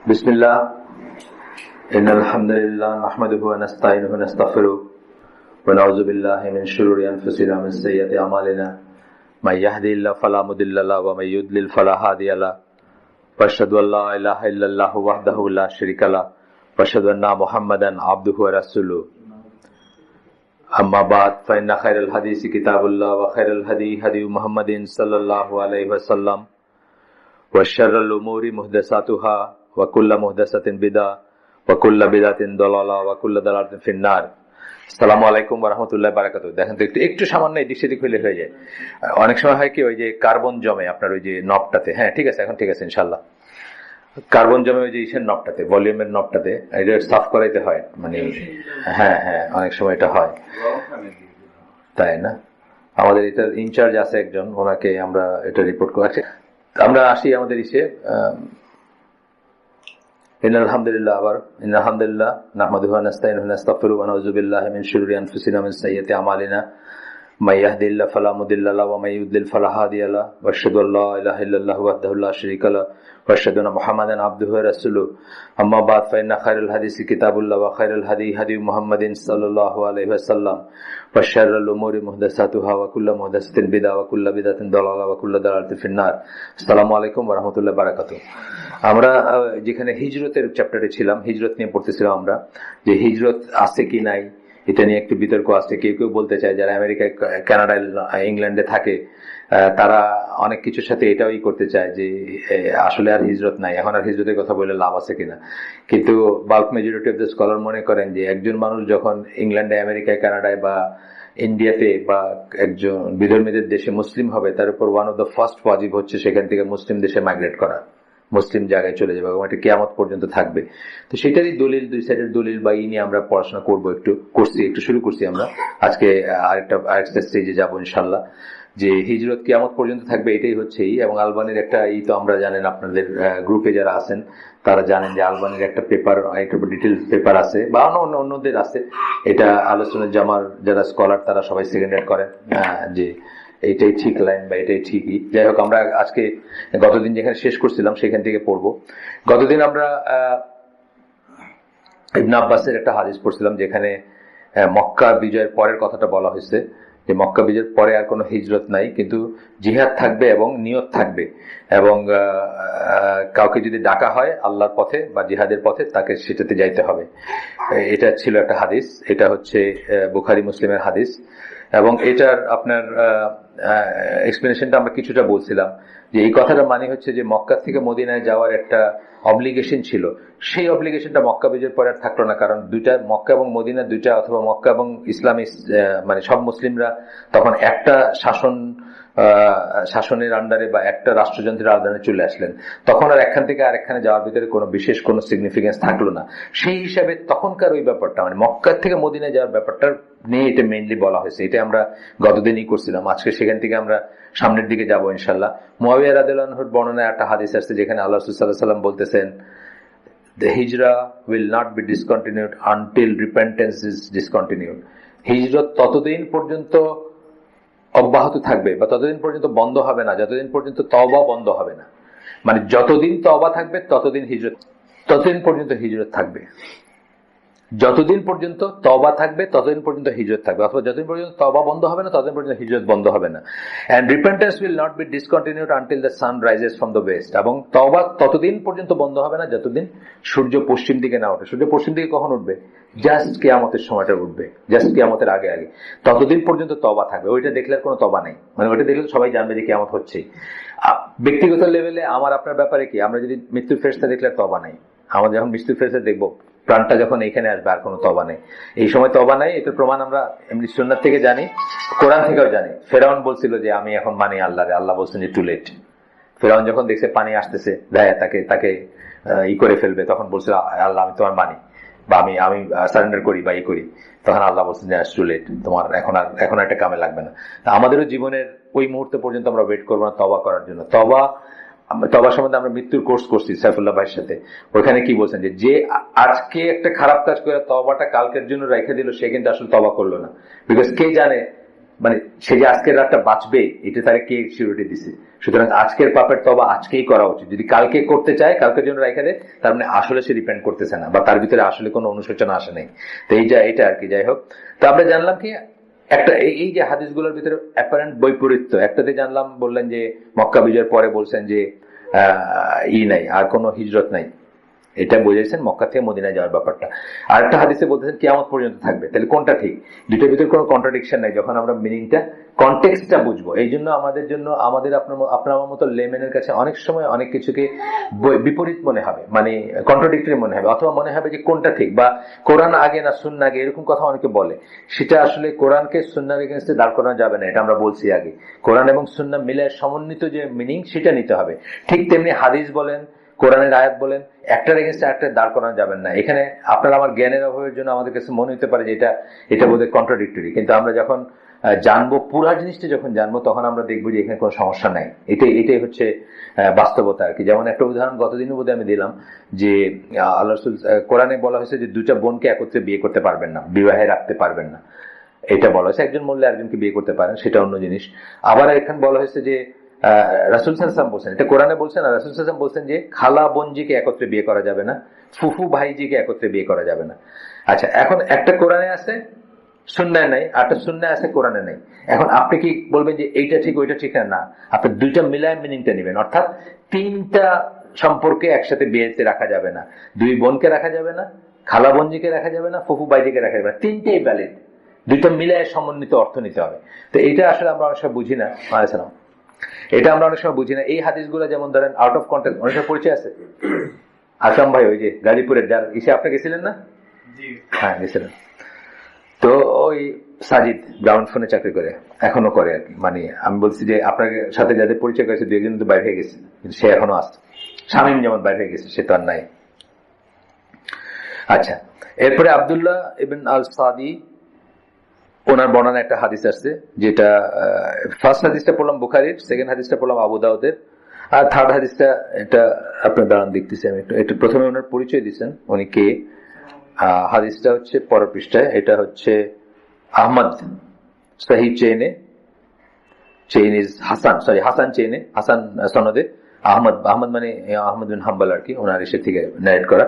बिस्मिल्लाह इन्नल हम्दुलिल्लाह नहमदुहु व नस्तईनुहु व नस्तगफिरुहु व नऊज़ु बिल्लाहि मिन शुरूरि अनफुसिना व मिन सय्यिआति अमालिना मन यहदिहिल्लाहु फला मुदिल्ल लहु व मन युद्लिल फला हादिय लहु व अशहदु अल्ला इलाहा इल्लल्लाहु वहदहु ला शरीका लहु व अशहदु अन्ना मुहम्मदन अब्दुहु व रसूलुहु अम्मा बाद फइन्न खैरल हदीस किताबुल्लाह व खैरल हदी हदी मुहम्मदिन सल्लल्लाहु अलैहि वसल्लम व शर्रुल उमूरि मुहदसातुहा व कुल्लु मुहदसातिन बिदअ व कुल्लु बिदअतिन दलाला व कुल्लु दलालातिन फिन्नार। আসসালামু আলাইকুম ওয়া রাহমাতুল্লাহি ওয়া বারাকাতুহু। দেখেন তো একটু সামান্য এদিক সেদিক হইলে হয়ে যায়। অনেক সময় হয় কি, ওই যে কার্বন জমে আপনার ওই যে নবটাতে। হ্যাঁ ঠিক আছে, এখন ঠিক আছে ইনশাআল্লাহ। কার্বন জমে ওই যে ইসের নবটাতে, ভলিউমের নবটাতে, এটা সাফ করাইতে হয়। মানে হ্যাঁ হ্যাঁ অনেক সময় এটা হয়, তাই না? আমাদের এটার ইনচার্জ আছে একজন, ওনাকে আমরা এটা রিপোর্ট করেছি। আমরা আসি আমাদের ইসে ইন্নাল হামদুলিল্লাহ, আবার ইন্নাল হামদুলিল্লাহ নাহমাদুহু ওয়া নাস্তাইনুহু ওয়া নাস্তাগফিরুহু ওয়া নাউযু বিল্লাহি মিন শুরুরি আনফুসিনা ওয়া মিন সাইয়্যাতি আমালিনা মান ইয়াহদিহিল্লাহু ফালা মুদিল্লা লাহু ওয়া মান ইউদ্লিল ফালা হাদিয়া লাহু ওয়া আশহাদু আল্লা ইলাহা ইল্লাল্লাহু ওয়াহদাহু লা শারীকা লাহু ওয়া আশহাদু আন্না মুহাম্মাদান আবদুহু ওয়া রাসূলুহু। আম্মা বাদ ফাইন্না খায়রাল হাদিসি কিতাবুল্লাহ ওয়া খায়রাল হাদি হাদি মুহাম্মাদিন সাল্লাল্লাহু আলাইহি ওয়াসাল্লাম ওয়া শাররুল উমুরি মুহদাসাতুহা ওয়া কুল্লু মুহদাসাতিন বিদআ ওয়া কুল্লু বিদআতিন দালালা ওয়া কুল্লু দালালাতিন ফিন্নার। আসসালামু আলাইকুম ওয়া রাহমাতুল্লাহি ওয়া বারাকাতুহু। আমরা যেখানে হিজরতের চ্যাপ্টারে ছিলাম, হিজরত নিয়ে পড়তেছিলাম আমরা, যে হিজরত আছে কি নাই এটা নিয়ে একটু বিতর্ক আছে। কেউ কেউ বলতে চায়, যারা আমেরিকায়, কানাডায়, ইংল্যান্ডে থাকে, তারা অনেক কিছুর সাথে এটাই করতে চায় যে আসলে আর হিজরত নাই, এখন আর হিজরতের কথা বলে লাভ আছে কিনা। কিন্তু bulk majority of the scholar মনে করেন যে একজন মানুষ যখন ইংল্যান্ডে, আমেরিকায়, কানাডায় বা ইন্ডিয়াতে বা একজন বিধর্মীদের দেশে মুসলিম হবে, তার উপর ওয়ান অফ দ্য ফার্স্ট ওয়াজিব হচ্ছে সেখান থেকে মুসলিম দেশে মাইগ্রেট করা, মুসলিম জায়গায় চলে যাবে, এবং এটা কিয়ামত পর্যন্ত থাকবে। তো সেটারই দলিল, দুই সাইডের দলিল বা নিয়ে আমরা পড়াশোনা করবো, একটু শুরু করছি আমরা। আজকে আরেকটা স্টেজে যাবো ইনশাল্লাহ, যে হিজরত কিয়ামত পর্যন্ত থাকবে, এটাই হচ্ছে। এবং আলবানির একটা তো আমরা জানেন, আপনাদের গ্রুপে যারা আছেন তারা জানেন যে আলবানির একটা পেপার, একটা ডিটেলস পেপার আছে, বা অন্যদের আছে। এটা আলোচনা জামার যারা স্কলার তারা সবাই সেকেন্ডার করেন যে এইটাই ঠিক লাইন বা এটাই ঠিকই। যাই হোক, আমরা আজকে গতদিন যেখানে শেষ করছিলাম সেখান থেকে পড়বো। গতদিন আমরা ইবনে আব্বাসের একটা হাদিস পড়ছিলাম, যেখানে মক্কা বিজয়ের পরের কথাটা বলা হয়েছে, যে মক্কা বিজয়ের পরে আর কোনো হিজরত নাই, কিন্তু জিহাদ থাকবে এবং নিয়ত থাকবে, এবং কাউকে যদি ডাকা হয় আল্লাহর পথে বা জিহাদের পথে, তাকে সেটাতে যাইতে হবে। এটা ছিল একটা হাদিস, এটা হচ্ছে বুখারী মুসলিমের হাদিস। এবং এটার আপনার এক্সপ্লেনেশনটা আমরা কিছুটা বলছিলাম, যে এই কথাটা মানে হচ্ছে যে মক্কা থেকে মদিনায় যাওয়ার একটা অব্লিগেশন ছিল, সেই অব্লিগেশনটা মক্কা বিজয়ের পরে আর থাকলো না। কারণ দুইটা, মক্কা এবং মদিনা দুইটা, অথবা মক্কা এবং ইসলামী মানে সব মুসলিমরা তখন একটা শাসনের আন্ডারে বা একটা রাষ্ট্রযন্ত্রের আন্ডারে চলে আসলেন। তখন আর একখান থেকে আরেকখানে যাওয়ার ভিতরে কোনো বিশেষ কোনো সিগনিফিকেন্স থাকলো না। সেই হিসাবে তখনকার ওই ব্যাপারটা, মানে মক্কা থেকে মদিনায় যাওয়ার ব্যাপারটা নিয়ে এটা মেইনলি বলা হয়েছে। এটা আমরা গতদিনই করছিলাম। আজকে সেখান থেকে আমরা সামনের দিকে যাবো ইনশাল্লাহ। মুআবিয়া রাদিয়াল্লাহু আনহুর বর্ণনায় একটা হাদিস আসছে, যেখানে আল্লাহ রাসূল সাল্লাল্লাহু আলাইহি ওয়াসাল্লাম বলতেছেন, the hijrah will not be discontinued until repentance is discontinued. হিজরত ততদিন পর্যন্ত অব্যাহত থাকবে বা ততদিন পর্যন্ত বন্ধ হবে না যতদিন পর্যন্ত তওবা বন্ধ হবে না। মানে যতদিন তওবা থাকবে ততদিন পর্যন্ত হিজরত থাকবে। যতদিন পর্যন্ত তওবা থাকবে ততদিন পর্যন্ত হিজরত থাকবে, অথবা যতদিন পর্যন্ত তওবা বন্ধ হবে না ততদিন পর্যন্ত হিজরত বন্ধ হবে না। and repentance will not be discontinued until the sun rises from the west. এবং তওবা ততদিন পর্যন্ত বন্ধ হবে না যতদিন সূর্য পশ্চিম দিকে না ওঠে। সূর্য পশ্চিম দিকে কখন উঠবে? জাস্ট কিয়ামতের সময়টা উঠবে, জাস্ট কিয়ামতের আগে আগে। ততদিন পর্যন্ত তওবা থাকবে। ওইটা দেখলে আর কোনো তওবা নেই, মানে ওইটা দেখলে সবাই জানবে যে কিয়ামত হচ্ছে। ব্যক্তিগত লেভেলে আমার আপনার ব্যাপারে কি, আমরা যদি মৃত্যুর ফেরেশতা দেখলে তওবা নেই। আমরা যখন মৃত্যুর ফেরেশতা দেখবো, প্রাণটা যখন এখানে আসবে, আর কোনো তওবা নেই। এই সময় তওবা নাই, এটার প্রমাণ আমরা এমনি সুন্নাত থেকে জানি, কোরআন থেকেও জানি। ফেরাউন বলছিল যে আমি এখন মানি আল্লাহরে, আল্লাহ বলছেন যে টু লেট। ফেরাউন যখন দেখছে পানি আসতেছে, দেয় তাকে করে ফেলবে, তখন বলছিল আল্লাহ আমি তোমার মানি, বা আমি সারেন্ডার করি বা করি, তখন আল্লাহ বলছেন যে টু লেট, তোমার এখন একটা কামে লাগবে না। আমাদেরও জীবনের ওই মুহূর্ত পর্যন্ত আমরা ওয়েট করবো না তওবা করার জন্য। তওবা সম্বন্ধে আমরা মৃত্যুর কোর্স করছি সাইফুল্লাহ ভাইয়ের সাথে। ওখানে কি বলছেন, যে আজকে একটা খারাপ কাজ করে তওবাটা কালকের জন্য রেখে দিল, সে কিন্তু আসলে তওবা করলো না। বিকজ কে জানে মানে সে যে আজকের রাতটা বাঁচবে এটা তারা কে সিউরিটি দিছে? সুতরাং আজকের পাপের তওবা আজকেই করা উচিত। যদি কালকে করতে চায়, কালকের জন্য রেখে দেয়, তার মানে আসলে সে রিপেন্ট করতেছে না, বা তার ভিতরে আসলে কোনো অনুশোচনা আসে নাই। তো এটা আর কি। যাই হোক, তো আমরা জানলাম কি একটা এই যে হাদিসগুলোর ভিতরে অ্যাপারেন্ট বৈপরীত্য, একটাতে জানলাম বললেন যে মক্কা বিজয়ের পরে বলছেন যে নাই, আর কোনো হিজরত নাই, এটা বুঝেছেন মক্কা থেকে মদিনায় যাওয়ার ব্যাপারটা। আর একটা হাদিসে বলতেছেন কিয়ামত পর্যন্ত থাকবে। তাহলে কোনটা ঠিক? দুটোর ভিতরে কোনো কন্ট্রাডিকশন নাই যখন আমরা মিনিংটা, কনটেক্সটটা বুঝবো। এই জন্য আমাদের আপনার আমার মতো লেমেনের কাছে অনেক সময় অনেক কিছুকে বিপরীত মনে হবে, মানে কন্ট্রাডিক্টরি মনে হবে, অথবা মনে হবে যে কোনটা ঠিক, বা কোরআন আগে না সুন্নাহ আগে, এরকম কথা অনেকে বলে। সেটা আসলে কোরআনকে সুন্নাহর এগেইনস্টে দাঁড় করানো যাবে না, এটা আমরা বলছি আগে। কোরআন এবং সুন্নাহ মিলে সমন্বিত যে মিনিং সেটা নিতে হবে। ঠিক তেমনি হাদিস বলেন, কোরআনের আয়াত বলেন, একটার এগেইনস্টে একটা দাঁড় করানো যাবেন না। এখানে আপনার আমার জ্ঞানের অভাবের জন্য আমাদের কাছে মনে হতে পারে যে এটা বোধহয় কন্ট্রাডিক্টরি, কিন্তু আমরা যখন জানবো, পুরা জিনিসটা যখন জানবো, তখন আমরা দেখবো যে এখানে কোনো সমস্যা নাই। এটাই হচ্ছে বাস্তবতা আর কি। যেমন একটা উদাহরণ গতদিনও বোধহয় আমি দিলাম যে আল্লাহ রাসূল কোরআনে বলা হয়েছে যে দুটা বোনকে একত্রে বিয়ে করতে পারবেন না, বিবাহে রাখতে পারবেন না, এটা বলা হয়েছে। একজন মরলে আরেকজনকে বিয়ে করতে পারেন, সেটা অন্য জিনিস। আবার এখানে বলা হয়েছে যে রাসূল সাল্লাল্লাহু আলাইহি ওয়াসাল্লাম বলছেন, এটা কোরআনে বলছেন, আর রাসূল সাল্লাল্লাহু আলাইহি ওয়াসাল্লাম বলছেন যে খালা বোনজিকে একত্রে বিয়ে করা যাবে না, ফুফু ভাইজিকে একত্রে বিয়ে করা যাবে না। আচ্ছা, এখন একটা কোরআনে আছে, সুন্নায় নাই, আর একটা সুন্নায় আছে, কোরআনে নাই। এখন আপনি কি বলবেন যে এইটা ঠিক ওইটা ঠিক না? আপনি দুইটা মিলায় মিনিংটা নেবেন। অর্থাৎ তিনটা সম্পর্কে একসাথে বিয়েতে রাখা যাবে না, দুই বোনকে রাখা যাবে না, খালা বোনজিকে রাখা যাবে না, ফুফু ভাইজিকে রাখা যাবে না, তিনটেই ভ্যালিড। দুইটা মিলায় সমন্বিত অর্থ নিতে হবে। তো এটা আসলে আমরা অনেক সময় বুঝি না। এটা আমরা অনেক সময় বুঝি না। এই হাদিসগুলো যেমন ধরেন আউট অফ কন্টেক্সট অনেক সময় পরিচয় আছে। আসাম ভাই, ওই যে গাজীপুরের যার ইসে আপনি গেছিলেন না? হ্যাঁ গেছিলেন। তো ওই সাজিদ গ্রাউন্ড ফোনে চাকরি করে, এখনো করে আর কি। মানে আমি বলছি যে আপনার সাথে যাদের পরিচয় করেছে দু একজন তো বাইরে হয়ে গেছে, কিন্তু সে এখনো আসছে। শামীম যেমন বাইরে হয়ে গেছে, সে তো আর নাই। আচ্ছা, এরপরে আব্দুল্লাহ ইবনে আল সাদি, ওনার বর্ণনা একটা হাদিস আসছে, যেটা ফার্স্ট হাদিসটা পড়লাম বুখারীর, সেকেন্ড হাদিসটা পড়লাম আবু দাউদের, আর থার্ড হাদিসটা এটা আপনার দাঁড়ান দেখতেছি আমি একটু। প্রথমে ওনার পরিচয় দিচ্ছেন, উনি কে। হাদিসটা হচ্ছে পরের পৃষ্ঠায়। এটা হচ্ছে আহমদ সহিহ চেইনে, চেইন ইজ হাসান, সরি হাসান চেইনে, হাসান সনদে, আহমদ মানে আহমদ বিন হাম্বল আর কি, ওনার এসে থেকে নারেট করা।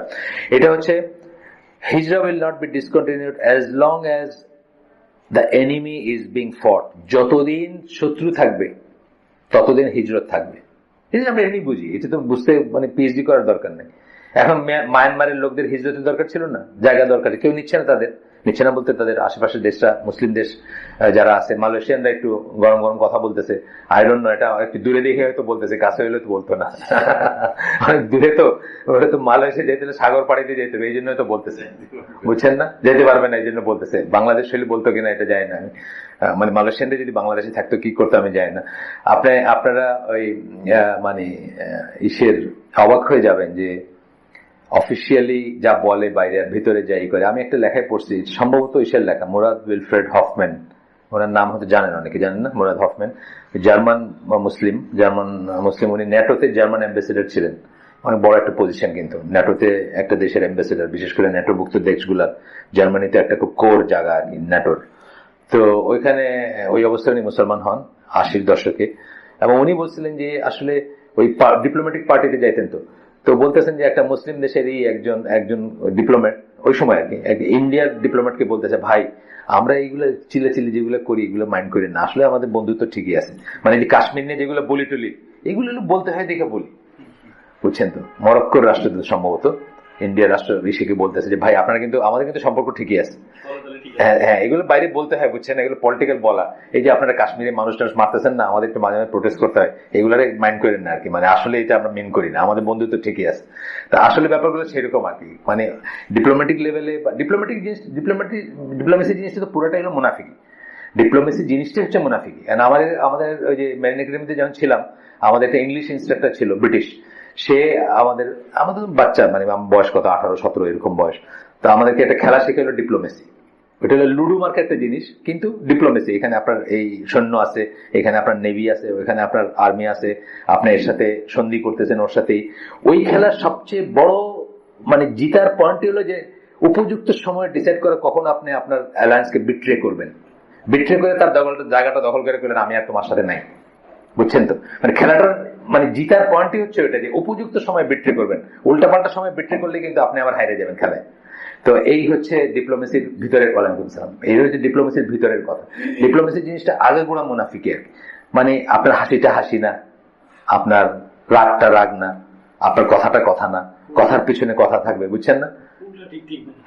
এটা হচ্ছে হিজরা will not be discontinued as long as the enemy is being fought. যতদিন শত্রু থাকবে ততদিন হিজরত থাকবে। আমরা এমনি বুঝি, এটা তো বুঝতে মানে পিএইচডি করার দরকার নেই। এখন মায়ানমারের লোকদের হিজরতের দরকার ছিল না, জায়গা দরকার, কেউ নিচ্ছে না, নিচ্ছে না বলতে তাদের আশেপাশের দেশটা, মুসলিম দেশ যারা আছে, মালয়েশিয়ানরা একটু গরম গরম কথা বলতেছে। আই ডোন্ট নো, এটা একটু দূরে দেখে হয়তো বলতেছে, কাছে হইলে তো বলতো না। অনেক দূরে তো, ওরা তো মালয়েশিয়া যেতে হলে সাগর পাড়িতে যেতে হবে, এই জন্য তো বলতেছে, বুঝছেন না? যেতে পারবে না এই জন্য বলতেছে। বাংলাদেশ হইলে বলতো কিনা এটা যায় না, মানে মালয়েশিয়ানরা যদি বাংলাদেশে থাকতো কি করতো আমি জানি না। আপনারা ওই মানে ইসের অবাক হয়ে যাবেন যে অফিসিয়ালি যা বলে বাইরে আর ভিতরে যাই করে। আমি একটা লেখায় পড়ছি, সম্ভবত ইসের লেখা, মুরাদ উইলফ্রেড হফম্যান, ওনার নাম হয়তো জানেন, অনেকে জানেন না। মুরাদ হফম্যান জার্মান মুসলিম, উনি ন্যাটোতে জার্মান অ্যাম্বাসেডর ছিলেন, অনেক বড় একটা পজিশন। কিন্তু ন্যাটোতে একটা দেশের অ্যাম্বাসেডর, বিশেষ করে ন্যাটোভুক্ত দেশগুলার, জার্মানিতে একটা খুব কোর জায়গা আর কি ন্যাটোর। তো ওইখানে ওই অবস্থায় উনি মুসলমান হন 80-র দশকে, এবং উনি বলছিলেন যে আসলে ওই ডিপ্লোম্যাটিক পার্টিতে যাইতেন। তো বলতেছেন যে একটা মুসলিম দেশেরই একজন ডিপ্লোম্যাট, ওই সময় আর কি ইন্ডিয়ার ডিপ্লোম্যাটকে বলতেছে, ভাই আমরা এইগুলো চিল্লাচিল্লি যেগুলো করি এগুলো মাইন্ড করি না, আসলে আমাদের বন্ধুত্ব ঠিকই আছে। মানে যে কাশ্মীর নিয়ে যেগুলো বলি টলি, এগুলো বলতে হয় দেখে বলি, বুঝছেন তো। মরক্কোর রাষ্ট্রদূত সম্ভবত ইন্ডিয়ার রাষ্ট্র ঋষিকে বলতেছে যে ভাই আপনারা কিন্তু, আমাদের কিন্তু সম্পর্ক ঠিকই আছে। হ্যাঁ, এগুলো বাইরে বলতে হয়, বুঝছেন, এগুলো পলিটিক্যাল বলা। এই যে আপনারা কাশ্মীরে মানুষ মারতেছেন না, আমাদের একটু মাঝে মাঝে প্রোটেস্ট করতে হয়, এগুলারে মাইন্ড করেন না আর কি। মানে আসলে এটা আমরা মেন করি না, আমাদের বন্ধুত্ব ঠিকই আছে। তা আসলে ব্যাপারগুলো সেরকম আর কি। মানে ডিপ্লোম্যাটিক লেভেলে বা ডিপ্লোমেসি জিনিসটা তো পুরোটাই হলো মুনাফিকি। ডিপ্লোমেসি জিনিসটা হচ্ছে মুনাফিকি। আমাদের ওই যে মেরিন একাডেমিতে যখন ছিলাম, আমাদের একটা ইংলিশ ইনস্ট্রাক্টর ছিল ব্রিটিশ। সে আমাদের বাচ্চা, মানে বয়স কত 18-17 এরকম বয়স। তো আমাদেরকে একটা খেলা শেখালো ডিপ্লোমেসি। ওটা হলো লুডু মার্কের একটা জিনিস, কিন্তু ডিপ্লোমেসি। এখানে আপনার এই সৈন্য আছে, এখানে আপনার নেভি আছে, ওইখানে আপনার আর্মি আছে, আপনি এর সাথে সন্ধি করতেছেন ওর সাথেই। ওই খেলার সবচেয়ে বড় মানে জিতার পয়েন্ট হলো যে উপযুক্ত সময় ডিসাইড করে কখন আপনি আপনার অ্যালায়েন্সকে বিট্রে করবেন। বিট্রে করে তার জায়গাটা দখল করে করলেন আমি আর তোমার সাথে নাই। বুঝছেন তো, মানে খেলাটার মানে জিতার পয়েন্টই হচ্ছে ওইটা যে উপযুক্ত সময় বিট্রে করবেন, উল্টাপাল্টা সময় বিট্রে করলে কিন্তু আপনি আবার হারিয়ে যাবেন খেলায়। তো এই হচ্ছে ডিপ্লোমেসির ভিতরের, ওয়ালাইকুম সালাম, এই হচ্ছে ডিপ্লোমেসির ভিতরের কথা। ডিপ্লোমেসি জিনিসটা আগে গোড়া মুনাফিকের, মানে আপনার হাসিটা হাসি না, আপনার রাগটা রাগ না, আপনার কথাটা কথা না, কথার পিছনে কথা থাকবে, বুঝছেন না?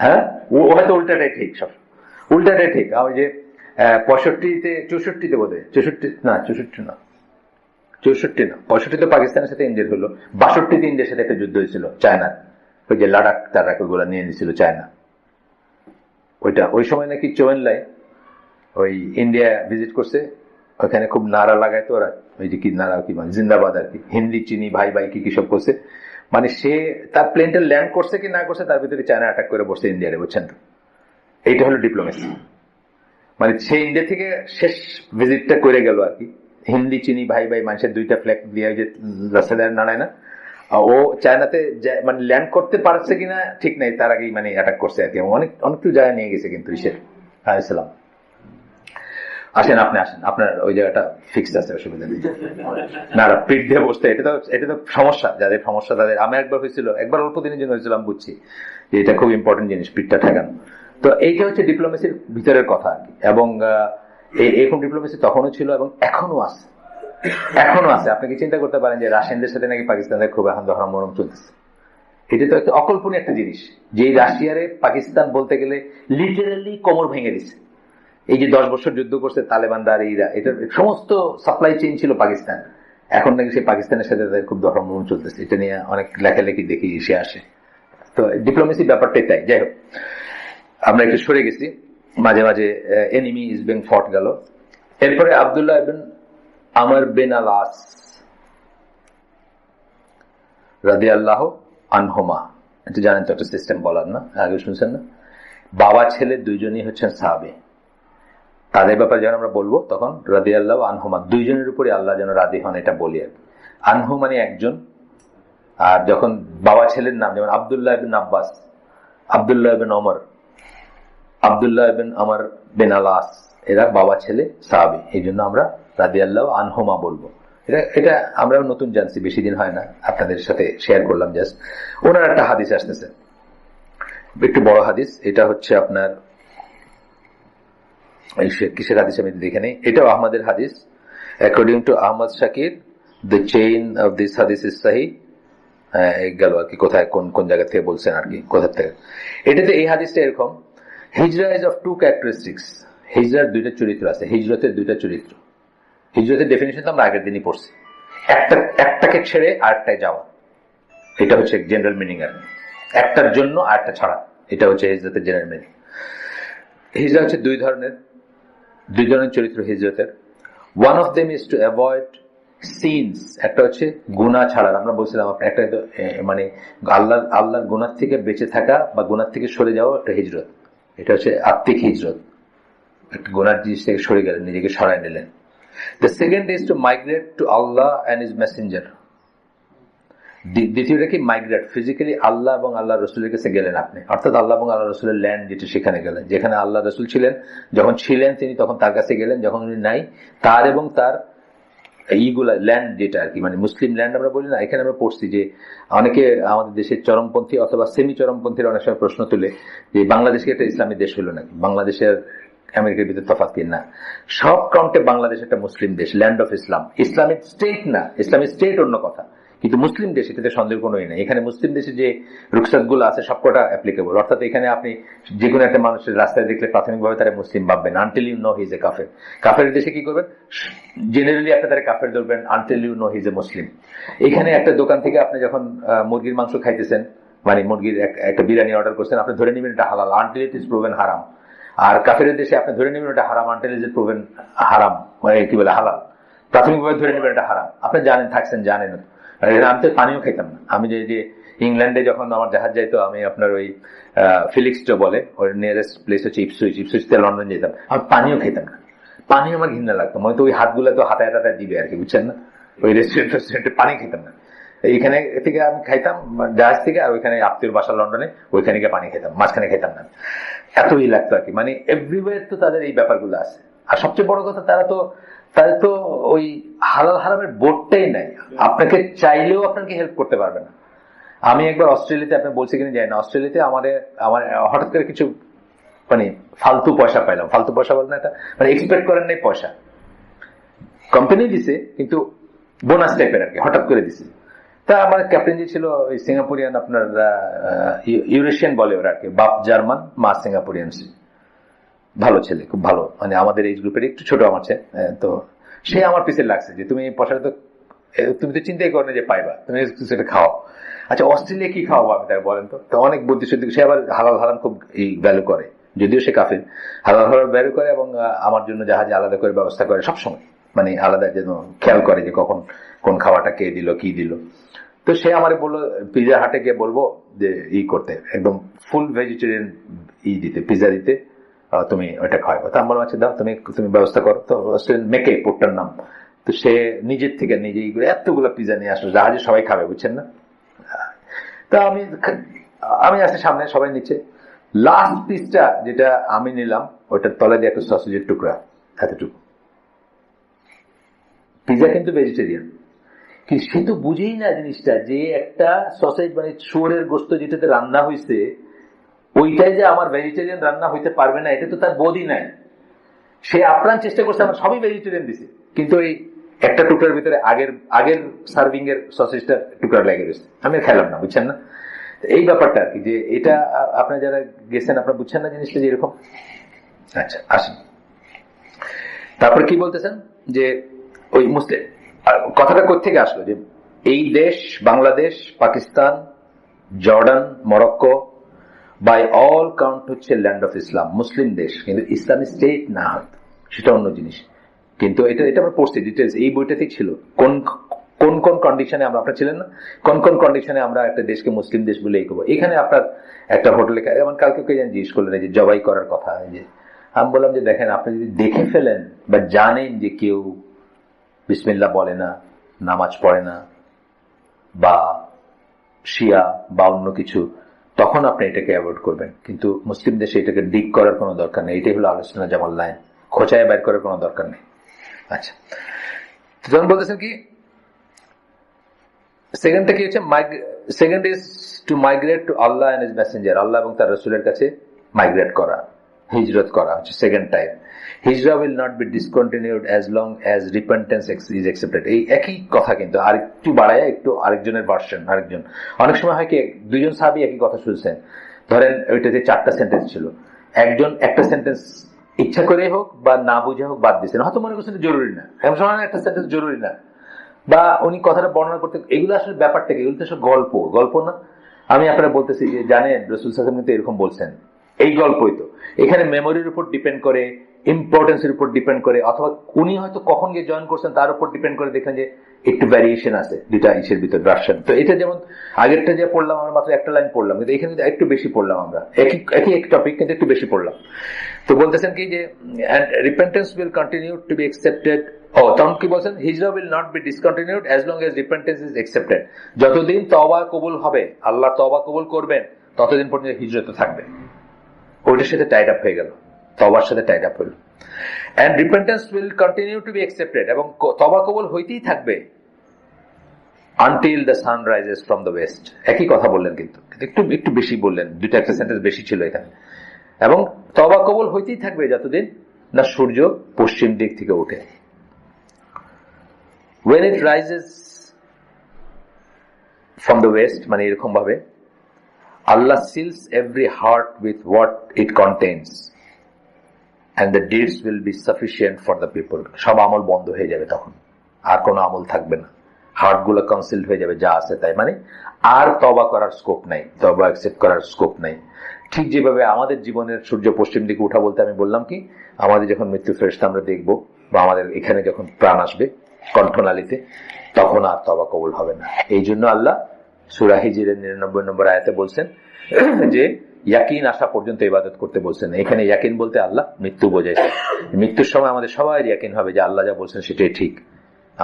হ্যাঁ, ও হয়তো উল্টাটাই ঠিক, সব উল্টাটাই ঠিক। ওই যে 65-64 বোধ হয়, 65 পাকিস্তানের সাথে ইন্ডিয়ার হলো, 62 ইন্ডিয়ার সাথে একটা যুদ্ধ হয়েছিল চায়নার, ওই যে লাদাখ তারা ওগুলা নিয়ে নিয়েছিল চায়না। ওইটা ওই সময় নাকি চৌয়েনলাই ওই ইন্ডিয়া ভিজিট করছে, ওখানে খুব নারা লাগায় তো ওরা, ওই যে কি নারা কি মানে জিন্দাবাদ আর কি, হিন্দি চিনি ভাই ভাই কি সব করছে। মানে সে তার প্লেনটা ল্যান্ড করছে কি না করছে তার ভিতরে চায়না অ্যাটাক করে বসছে ইন্ডিয়ারে, বুঝছেন তো? এইটা হলো ডিপ্লোমেসি। মানে সে ইন্ডিয়া থেকে শেষ ভিজিটটা করে গেল আর কি, হিন্দি চিনি ভাই ভাই মানুষের দুইটা ফ্ল্যাগ দিয়ে যে রাস্তা নাড়ায় না, ও চায়নাতে মানে ল্যান্ড করতে পারছে কিনা ঠিক নাই, তার আগেই মানে অ্যাটাক করছে আর কি, অনেকটু জায়গা নিয়ে গেছে কিন্তু ইসের আলাইহিসসালাম। আসেন আপনি আসেন, আপনার ওই জায়গাটা ফিক্সড আছে, অসুবিধা নেই। না পিঠ দিয়ে বসতে, এটা তো সমস্যা, যাদের সমস্যা তাদের। আমি একবার হয়েছিল, একবার অল্প দিনের জন্য হয়েছিল, আমি বুঝছি যে এটা খুব ইম্পর্টেন্ট জিনিস, পিঠটা ঠেকানো। তো এইটা হচ্ছে ডিপ্লোমেসির ভিতরের কথা আর কি। এবং এরকম ডিপ্লোমেসি তখনও ছিল এবং এখনো আছে, আপনি কি চিন্তা করতে পারেন যে রাশিয়ানদের সাথে নাকি পাকিস্তানের খুব এখন ধর্মরম চলতেছে? এটা তো একটা অকল্পনীয় একটা জিনিস, যে রাশিয়ারে পাকিস্তান বলতে গেলে লিটারালি কোমর ভেঙে দিচ্ছে। এই যে 10 বছর যুদ্ধ করছে তালেবানরা আর এরা, এটার সমস্ত সাপ্লাই চেইন ছিল পাকিস্তান, এখন নাকি সেই পাকিস্তানের সাথে তাদের খুব ধর্মরম চলতেছে। এটা নিয়ে অনেক লেখালেখি দেখি এসে আসে। তো ডিপ্লোমেসি ব্যাপারটাই তাই। যাই হোক, আমরা একটু সরে গেছি, মাঝে মাঝে এনিমি ইজ বিং ফট গেল। এরপরে আব্দুল্লাহ ইবনে আমর বিন আল-আস রাদিয়াল্লাহু আনহুমা, এটা জানেন তো, একটা সিস্টেম বলার না, আগে শুনছেন না? বাবা ছেলে দুইজনই হচ্ছেন সাহাবী, তাদের ব্যাপারে যখন আমরা বলবো তখন রাদিয়াল্লাহু আনহুমা, দুইজনের উপরে আল্লাহ যেন রাজি হন এটা বলি আর। আনহু মানে একজন, আর যখন বাবা ছেলের নাম যেমন আব্দুল্লাহ ইবনে আব্বাস, আব্দুল্লাহ ইবনে ওমর, আব্দুল্লাহ ইবনে আমর বিন আল-আস, এরা বাবা ছেলে সাহাবী, এই জন্য আমরা রাদিয়াল্লাহু আনহুমা বলবো। এটা আমরা নতুন জানছি, বেশি দিন হয় না, আপনাদের সাথে শেয়ার করলাম জাস্ট। ওনার একটা হাদিস আসতেছে, একটু বড় হাদিস, এটা হচ্ছে আপনার কিসের হাদিস আমি দেখে নেই, এটাও আহমদের হাদিস। According to Ahmad Shakir, the chain of this হাদিস ইজ সহিহ। গেল আর কি, কোথায় কোন জায়গা থেকে বলছেন আর কি, কোথা থেকে। এটাতে এই হাদিসটা এরকম, হিজরা ইজ অফ টু ক্যারেক্টারিস্টিক্স, হিজরার দুইটা চরিত্র আছে, হিজরতের দুইটা চরিত্র। হিজরতের ডেফিনিশন তো আমরা আগের দিনই পড়ছি, একটাকে ছেড়ে আরেকটায় যাওয়া, এটা হচ্ছে জেনারেল মিনিং আর কি, একটার জন্য আরেকটা ছাড়া, এটা হচ্ছে হিজরতের জেনারেল মিনিং। হিজরা হচ্ছে দুই ধরনের চরিত্র হিজরতের। One of them is to avoid sins, একটা হচ্ছে গুনাহ ছাড়ার, আমরা বলছিলাম একটা মানে আল্লাহর গুনাহ থেকে বেঁচে থাকা বা গুনাহ থেকে সরে যাওয়া একটা হিজরত, এটা হচ্ছে আত্মিক হিজরত, একটা গুনার জিনিস থেকে সরে গেলেন, নিজেকে সরাই নিলেন। The second is to migrate to Allah and His Messenger. দ্বিতীয়টা কি, মাইগ্রেট, ফিজিক্যালি আল্লাহ এবং আল্লাহ রসুলের কাছে গেলেন আপনি, অর্থাৎ আল্লাহ এবং আল্লাহ রসুলের ল্যান্ড যেটা, সেখানে গেলেন, যেখানে আল্লাহ রসুল ছিলেন, যখন ছিলেন তিনি তখন তার কাছে গেলেন, যখন উনি নাই তার এবং তার এইগুলা ল্যান্ড যেটা আর কি, মানে মুসলিম ল্যান্ড আমরা বলি না। এখানে আমরা পড়ছি যে অনেকে আমাদের দেশের চরমপন্থী অথবা সেমি চরমপন্থীরা অনেক সময় প্রশ্ন তুলে যে বাংলাদেশকে একটা ইসলামী দেশ হলো নাকি, বাংলাদেশের আমেরিকার ভিতরে তফাৎ কি না? সব কাউন্টে বাংলাদেশ একটা মুসলিম দেশ, land of Islam, Islamic state না, ইসলামিক স্টেট অন্য কথা, কিন্তু মুসলিম দেশ, এটাতে সন্দেহ কোনোই নেই। এখানে মুসলিম দেশে যে রুখসাত গুলো আছে সবকটা অ্যাপ্লিকেবল, অর্থাৎ এখানে আপনি যে কোনো একটা মানুষের রাস্তায় দেখলে প্রাথমিকভাবে তারা মুসলিম ভাববেন, until you know he is a কাফের। কাফের দেশে কি করবেন, জেনারেলি আপনি তারা কাফের ধরবেন until you know he is a Muslim. এখানে একটা দোকান থেকে আপনি যখন মুরগির মাংস খাইতেছেন, মানে মুরগির একটা বিরিয়ানি অর্ডার করছেন, আপনি ধরে নেবেন এটা হালাল আনটিল ইট ইজ প্রুভেন হারাম। আর কাফের দেশে আপনি ধরে নেবেন এটা হারাম আনটিল ইট ইজ প্রুভেন হারাম, মানে কি বলে হালাল, প্রাথমিকভাবে ধরে নেবেন এটা হারাম। আপনি জানেন, থাকছেন জানেন। আমি তো পানিও খাইতাম না, আমি যে ইংল্যান্ডে যখন আমার জাহাজ যাইতো, আমি আপনার ওই ফিলিক্সটো বলে ওর নিয়ারেস্ট প্লেস হচ্ছে ইপসুইচ থেকে লন্ডন যেতাম, আমি পানিও খাইতাম না, পানি আমার ঘৃণা লাগতো, মানে তো ওই হাতগুলো তো হাতায় হাতায় দিবে আর কি, বুঝছেন না, ওই রেস্টুরেন্টে পানি খেতাম না। এইখানে থেকে আমি খাইতাম জাহাজ থেকে, আর ওইখানে আত্মীয় বাসা লন্ডনে, ওইখানে গিয়ে পানি খেতাম, মাঝখানে খেতাম না, এতই লাগতো আর কি। মানে এভরিওয়্যার তো তাদের এই ব্যাপারগুলো আছে, আর সবচেয়ে বড় কথা তাদের তো ওই হালাল হারামের বোর্ডটাই নাই, আপনাকে চাইলেও আপনাকে হেল্প করতে পারবে না। আমি একবার অস্ট্রেলিয়াতে, আপনি বলছি কিনা যাই না, অস্ট্রেলিয়াতে আমার হঠাৎ করে কিছু মানে ফালতু পয়সা পাইলাম। ফালতু পয়সা বলতে একটা মানে এক্সপেক্ট করেন নাই পয়সা, কোম্পানি দিছে কিন্তু বোনাস টাইপের আর কি, হঠাৎ করে দিছে। তা আমার ক্যাপ্টেন যে ছিল ওই সিঙ্গাপুরিয়ান, আপনার ইউরেশিয়ান বলে ওরা আর কি, বাপ জার্মান মা সিঙ্গাপুরিয়ান, ভালো ছেলে, খুব ভালো, মানে আমাদের এই গ্রুপের একটু ছোট আমার ছেলে। তো সে আমার পিছিয়ে লাগছে যে তুমি পয়সাটা তো তুমি তো চিন্তাই করো না যে পাইবা, তুমি সেটা খাও। আচ্ছা অস্ট্রেলিয়া কি খাওয়াবো আমি তাকে বলেন তো অনেক বুদ্ধি শুদ্ধি। সে আবার হালাল হারাম খুব এই ভ্যালু করে, যদিও সে কাফির, হালাল হারাম ভ্যালু করে এবং আমার জন্য জাহাজে আলাদা করে ব্যবস্থা করে সবসময়, মানে আলাদা যেন খেয়াল করে যে কখন কোন খাওয়াটা কে দিল কি দিল। তো সে আমারে বললো পিজা হাটে গিয়ে বলবো যে করতে একদম ফুল ভেজিটেরিয়ান দিতে, পিজা দিতে, তুমি ওইটা খাওয়াবো। তা আমি বললাম আচ্ছা দাও, তুমি ব্যবস্থা করো। তো মেকে পোর্টটার নাম, তো সে নিজের থেকে নিজেই এতগুলো পিজা নিয়ে আসলো, জাহাজে সবাই খাবে, বুঝছেন না। তা আমি আসি সামনে, সবাই নিচ্ছে। লাস্ট পিসটা যেটা আমি নিলাম, ওইটার তলে দিয়ে একটা সসেজের টুকরা, এতটুকু। পিজা কিন্তু ভেজিটেরিয়ান, কিন্তু সে তো বুঝেই না জিনিসটা যে একটা সসেজ মানে শুয়োরের গোস্ত যেটাতে রান্না হয়েছে, ওইটাই যে আমার ভেজিটেরিয়ান রান্না হইতে পারবে না, এটা তো তার বোধই নাই। সে আপ্রাণ চেষ্টা করছে, আমার সবই ভেজিটেরিয়ান দিছে, কিন্তু এই একটা টুকরার ভিতরে আগের সার্ভিং এর সসেজটা টুকরা লেগে গেছে, আমি খেলাম না, বুঝছেন না। এই ব্যাপারটা আর কি, যে এটা আপনারা যারা গেছেন আপনারা বুঝছেন না জিনিসটা যে এরকম। আচ্ছা আসেন, তারপর কি বলতেছেন যে ওই মুসলিম কথাটা কোত্থেকে আসলো, যে এই দেশ Bangladesh, Pakistan, Jordan, Morocco by all count হচ্ছে ল্যান্ড অফ ইসলাম, মুসলিম দেশ, কিন্তু ইসলামিক স্টেট না হয় সেটা অন্য জিনিস। কিন্তু এটা আমরা পড়ছি ডিটেলস, এই বইটাতেই ছিল কোন কোন কোন কন্ডিশনে আমরা, আপনার ছিলেন না, কোন কোন কন্ডিশনে আমরা একটা দেশকে মুসলিম দেশ বলে এই করবো। এখানে আপনার একটা হোটেলে, যেমন কালকে কে যেন জিজ্ঞেস করলেন যে জবাই করার কথা, যে আমি বললাম যে দেখেন আপনি যদি দেখে ফেলেন বা জানেন যে কেউ বিসমিল্লাহ বলে না, নামাজ পড়ে না, বা শিয়া বা অন্য কিছু, তখন আপনি এটাকে অ্যাভয়েড করবেন। কিন্তু মুসলিম দেশে এটাকে ডিগ করার কোনো দরকার নেই, এটাই হলো আলোচনা যেমন লাইন, খোঁচায় বাইর করার কোনো দরকার নেই। আচ্ছা, যখন বলতেছেন কি সেকেন্ডটা কি হচ্ছে, second is to migrate to Allah and his messenger, আল্লাহ এবং তার রাসূলের কাছে মাইগ্রেট করা, হিজরত করা হচ্ছে সেকেন্ড টাইপ। হিজরা will not be discontinued as long as repentance is accepted. এই একই কথা কিন্তু আর একটু বাড়ায়, একটু আরেকজনের ভার্সন, আরেকজন। অনেক সময় হয় কি দুইজন সাহাবী একই কথা শুনছেন, ধরেন ওইটাতে 4টা সেন্টেন্স ছিল, একজন একটা সেন্টেন্স ইচ্ছা করে হোক বা না বুঝে হোক বাদ দিচ্ছেন, হয়তো মনে করছেন জরুরি না, এমন সময় একটা সেন্টেন্স জরুরি না, বা উনি কথাটা বর্ণনা করতে, এগুলো আসলে ব্যাপারটা কি, এগুলো তো সব গল্প না। আমি আপনারা বলতেছি যে জানেন রাসূল সাল্লাল্লাহু আলাইহি ওয়াসাল্লাম কিন্তু এরকম বলছেন, এই গল্পই তো। এখানে মেমোরির উপর ডিপেন্ড করে, ইম্পর্টেন্সের উপর ডিপেন্ড করে, অথবা উনি হয়তো কখন গিয়ে জয়েন করছেন তার উপর ডিপেন্ড করে, দেখেন যে একটু ভ্যারিয়েশন আছে দুইটা ইসের ভিতর ভার্সন। তো এটা যেমন আগেরটা যে পড়লাম আমরা মাত্র একটা লাইন পড়লাম, কিন্তু এখানে একটু বেশি পড়লাম আমরা, একই টপিক কিন্তু একটু বেশি পড়লাম। তো বলতেছেন কি যে repentance will continue to be accepted. তখন কি বলছেন, হিজরা will not be discontinued as long as repentance is accepted. যতদিন তওবা কবুল হবে, আল্লাহ তওবা কবুল করবেন, ততদিন পর্যন্ত হিজরত থাকবে। ওইটার সাথে টাইড আপ হয়ে গেল, তওবার সাথে টাইড আপ হলো। And repentance will continue to be accepted, এবং তওবা কবুল হইতেই থাকবে until the sun rises from the west. একই কথা বললেন, কিন্তু একটু বেশি বললেন, দুইটা একটা সেন্টেন্স বেশি ছিল এখানে। এবং তওবা কবুল হইতেই থাকবে যতদিন না সূর্য পশ্চিম দিক থেকে ওঠে। When it rises from the west, মানে এরকম ভাবে Allah seals every heart with what it contains and the deeds will be sufficient for the people. সব আমল বন্ধ হয়ে যাবে, তখন আর কোনো আমল থাকবে না, হার্ট গুলো কনসিল্ড হয়ে যাবে যা আছে তাই, মানে আর তওবা করার স্কোপ নাই, তওবা অ্যাকসেপ্ট করার স্কোপ নাই। ঠিক যেভাবে আমাদের জীবনের সূর্য পশ্চিম দিকে উঠা বলতে আমি বললাম কি, আমাদের যখন মৃত্যু ফেরেশতা আমরা দেখবো, বা আমাদের এখানে যখন প্রাণ আসবে কণ্ঠনালীতে, তখন আর তওবা কবুল হবে না। এই জন্য আল্লাহ সূরা হিজরের 99 নম্বর আয়াতে বলছেন যে ইয়াকিন আসা পর্যন্ত ইবাদত করতে বলছেন। এখানে ইয়াকিন বলতে আল্লাহ মৃত্যু বোঝাইছে। মৃত্যুর সময় আমাদের সবাই ইয়াকিন হবে যে আল্লাহ যা বলছেন সেটাই ঠিক।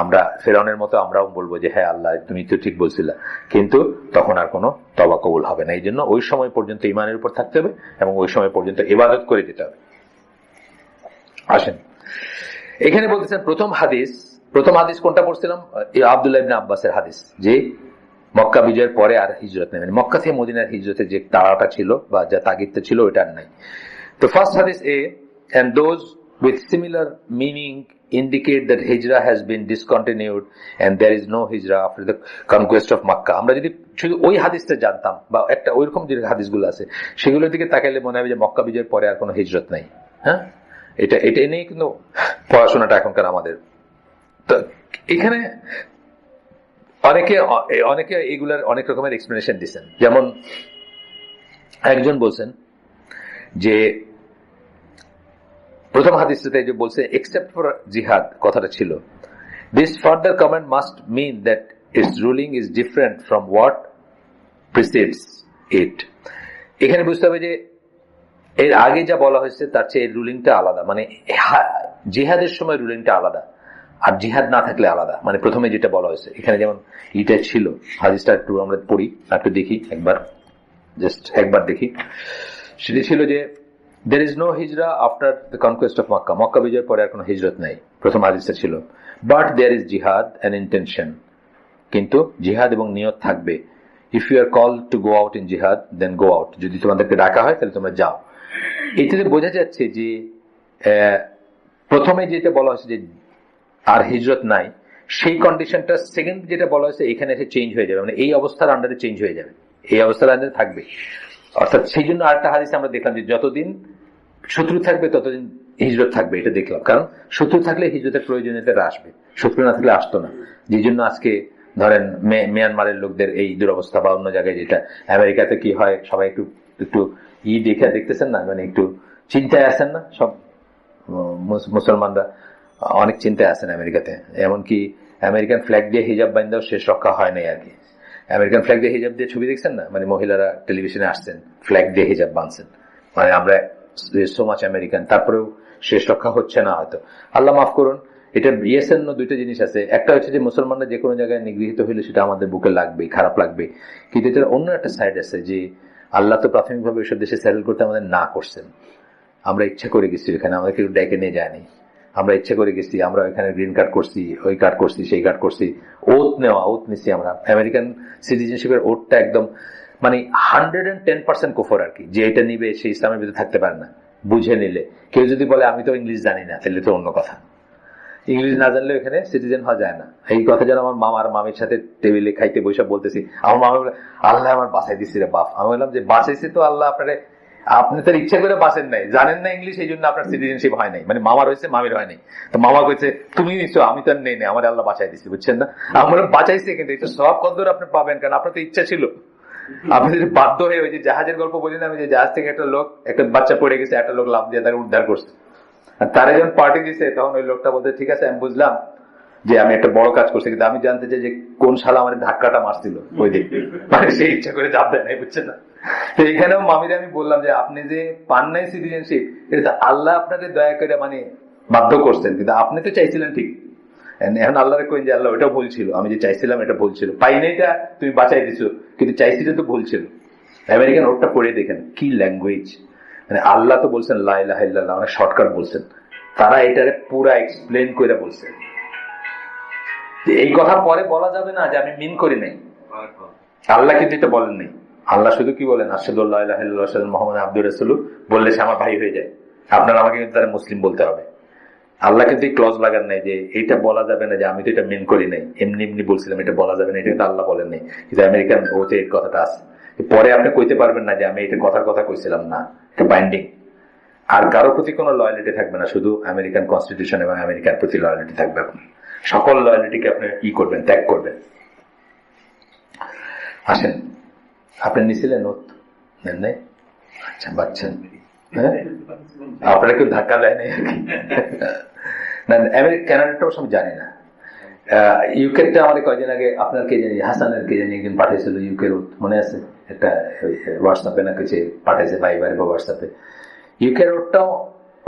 আমরা ফেরাউনের মতো আমরাও বলবো যে হ্যাঁ আল্লাহ তুমি তো ঠিক বলছিলা, কিন্তু তখন আর কোনো তওবা কবুল হবে না। এই জন্য ওই সময় পর্যন্ত ঈমানের উপর থাকতে হবে এবং ওই সময় পর্যন্ত ইবাদত করে যেতে হবে। আসেন এখানে বলতেছেন প্রথম হাদিস কোনটা পড়ছিলাম? আব্দুল্লাহ ইবনে আব্বাসের হাদিস, যে মক্কা বিজয়ের পরে আর হিজরত নেই, মক্কা থেকে মদিনার হিজরতের যে তাড়াটা ছিল বা যা তাগিদটা ছিল ওইটা আর নাই। তো ফার্স্ট হাদিস এ, and those with similar meaning indicate that hijrah has been discontinued and there is no hijrah after the conquest of Makkah. আমরা যদি শুধু ওই হাদিসটা জানতাম বা একটা ওইরকম যে হাদিসগুলো আছে সেগুলোর দিকে তাকাইলে মনে হবে যে মক্কা বিজয়ের পরে আর কোনো হিজরত নাই। হ্যাঁ, এটা নিয়ে কিন্তু পড়াশোনাটা এখনকার আমাদের। তো এখানে অনেকে এগুলার অনেক রকমের এক্সপ্লেনেশন দিচ্ছেন। যেমন একজন বলছেন যে প্রথম হাদিসটাতে যে বলছে এক্সেপ্ট ফর জিহাদ কথাটা ছিল, this further comment must mean that its ruling is different from what precedes it. এখানে বুঝতে হবে যে এর আগে যা বলা হয়েছে তার চেয়ে এর রুলিংটা আলাদা, মানে জিহাদের সময় রুলিংটা আলাদা আর জিহাদ না থাকলে আলাদা। মানে প্রথমে যেটা বলা হয়েছে এখানে যেমন এটা ছিল, হাদিসটা একটু আমরা পড়ি, একটু দেখি, একবার দেখি। সেটা ছিল যে there is no hijrah after the conquest of Makkah. Mecca বিজয়ের পরে আর কোনো হিজরত নাই, প্রথম হাদিসটা ছিল। but there is jihad and intention, কিন্তু জিহাদ এবং নিয়ত থাকবে। if you are called to go out in jihad then go out, যদি তোমাদেরকে ডাকা হয় তাহলে তোমরা যাও। এটাতে বোঝা যাচ্ছে যে প্রথমে যেটা বলা হয়েছে যে আর হিজরত নাই, সেই কন্ডিশনটা সেকেন্ড যেটা বলা হয়েছে এখানে এসে চেঞ্জ হয়ে যাবে, মানে এই অবস্থার আন্ডারে চেঞ্জ হয়ে যাবে, এই অবস্থার আন্ডারে থাকবে। অর্থাৎ সেই জন্য আরেকটা হাদিসে আমরা দেখলাম যে যতদিন শত্রু থাকবে ততদিন হিজরত থাকবে, এটা দেখলাম। কারণ শত্রু থাকলে হিজরতের প্রয়োজনীয়তা আসবে, শত্রু না থাকলে আসতো না। যে জন্য আজকে ধরেন মিয়ানমারের লোকদের এই দুরবস্থা, বা অন্য জায়গায় যেটা আমেরিকাতে কি হয়, সবাই একটু একটু দেখতেছেন না, মানে একটু চিন্তায় আছেন না, সব মুসলমানরা অনেক চিন্তায় আছেন আমেরিকাতে। এমনকি আমেরিকান ফ্ল্যাগ দিয়ে হিজাব বান্ধব শেষ রক্ষা হয় নাই আর কি। আমেরিকান ফ্ল্যাগ দিয়ে হিজাব দিয়ে ছবি দেখছেন না, মানে মহিলারা টেলিভিশনে আসছেন ফ্ল্যাগ দিয়ে হিজাব বাঁধছেন, মানে আমরা সো মাচ আমেরিকান, তারপরেও শেষ রক্ষা হচ্ছে না হয়তো। আল্লাহ মাফ করুন। এটা ইয়েসের দুইটা জিনিস আছে, একটা হচ্ছে যে মুসলমানরা যে কোনো জায়গায় নিগৃহীত হইলে সেটা আমাদের বুকে লাগবে, খারাপ লাগবে, কিন্তু এটার অন্য একটা সাইড আছে যে আল্লাহ তো প্রাথমিকভাবে ওইসব দেশে সেটেল করতে আমাদের না করছেন। আমরা ইচ্ছা করে গেছি এখানে, আমাদের কেউ ডেকে নিয়ে যায়নি, আমরা ইচ্ছা করে গেছি, আমরা এখানে গ্রিন কার্ড করছি, ওই কার্ড করছি, সেই কার্ড করছি, ওত নিচ্ছি আমরা। আমেরিকান সিটিজেনশিপের ওটটা একদম মানে 110% কুফর আর কি, যে এটা নিবে সে ইসলামের ভিতরে থাকতে পারে না, বুঝে নিলে। কেউ যদি বলে আমি তো ইংলিশ জানি না, তাহলে তো অন্য কথা, ইংলিশ না জানলেও এখানে সিটিজেন হওয়া যায় না। এই কথা যেন আমার মামার মামির সাথে টেবিলে খাইতে বসে বলতেছি, আমার মামা বলে আল্লাহ আমার বাঁচাই দিচ্ছি রে বাপ। আমি বললাম যে বাঁচাইছি তো আল্লাহ আপনারে, আপনি তার ইচ্ছা করে বাঁচেন নাই, জানেন না ইংলিশ, এই জন্য আপনার সিটিজেনশিপ হয় নাই, মানে মামার হয়েছে মামির হয় নাই। তো মামা কইছে তুমি নিশ্চয়, আমি তো নেই, আমার আল্লাহ বাঁচাই দিচ্ছি, বুঝছেন না? আমরা বাঁচাইছি, কিন্তু এটা সব কদ্দূর আপনি পাবেন, কারণ আপনার তো ইচ্ছা ছিল। আপনি যদি বাধ্য হয়ে, ওই যে জাহাজের গল্প বলেন আমি, যে জাহাজ থেকে একটা বাচ্চা পড়ে গেছে, একটা লোক লাফ দিয়ে তাকে উদ্ধার করছে, আর তারা যখন পার্টি দিচ্ছে তখন ওই লোকটা বলতে ঠিক আছে আমি বুঝলাম যে আমি একটা বড় কাজ করছি, কিন্তু আমি জানতে চাই যে কোন শালা আমার ধাক্কাটা মারছিল ওই দিন, মানে সে ইচ্ছা করে চাপ দেয় নাই, বুঝছেন না? তো এখানেও মামিরে আমি বললাম যে আপনি যে পান নাই সিটিজেনশিপ, এটা আল্লাহ আপনাকে দয়া করে মানে বাধ্য করছেন, কিন্তু আপনি তো চাইছিলেন ঠিক। এখন আল্লাহরে কইন যে আল্লাহ ওটা ভুল ছিল, আমি যে চাইছিলাম এটা ভুল ছিল, পাই নাইটা তুমি বাঁচাই দিছো, কিন্তু চাইছিলে তো ভুল ছিল। আমেরিকান ওটা পড়ে দেখেন কি ল্যাঙ্গুয়েজ, মানে আল্লাহ তো বলছেন লা ইলাহা ইল্লাল্লাহ, অনেক শর্টকাট বলছেন, তারা এটারে পুরা এক্সপ্লেন করে বলছে। এই কথা পরে বলা যাবে না যে আমি মিন করি নাই, আল্লাহ কিন্তু এটা বলেন নাই। আল্লাহ শুধু কি বলেন, আশহাদু আল্লা ইলাহা ইল্লাল্লাহ ওয়া আশহাদু মুহাম্মাদান আবদুহু ওয়া রাসূলুহু, বললে সে আমার ভাই হয়ে যায়। আপনার আমাকে কিন্তু তারা মুসলিম বলতে হবে। আল্লাহ কিন্তু এই ক্লজ লাগান নাই যে এটা বলা যাবে না যে আমি তো এটা মিন করি নাই, এমনি এমনি বলছিলাম, এটা বলা যাবে না, এটা কিন্তু আল্লাহ বলেন নাই। কিন্তু আমেরিকান ওতে এই কথাটা আছে, পরে আপনি কইতে পারবেন না যে আমি এটা কথার কথা কইছিলাম না, এটা বাইন্ডিং। আর কারো প্রতি কোনো লয়ালিটি থাকবে না, শুধু আমেরিকান কনস্টিটিউশন এবং আমেরিকার প্রতি লয়ালিটি থাকবে। আপনি সকল লয়ালিটিকে আপনি ই করবেন, ত্যাগ করবেন। আসেন, আপনি নিছিলেন নোট নেন নাই? আচ্ছা বাচ্চান, হ্যাঁ আপনারা কেউ ধাক্কা দেয় নাই আর কি। না কানাডাটাও সব জানি না। ইউকেটা আমাদের কয়দিন আগে আপনার কে জানি হাসানের কে জানি একদিন পাঠাইছিল ইউকের, মনে আছে? একটা হোয়াটসঅ্যাপে না কিছু পাঠাইছে, ভাইবার বা হোয়াটসঅ্যাপে। ইউকে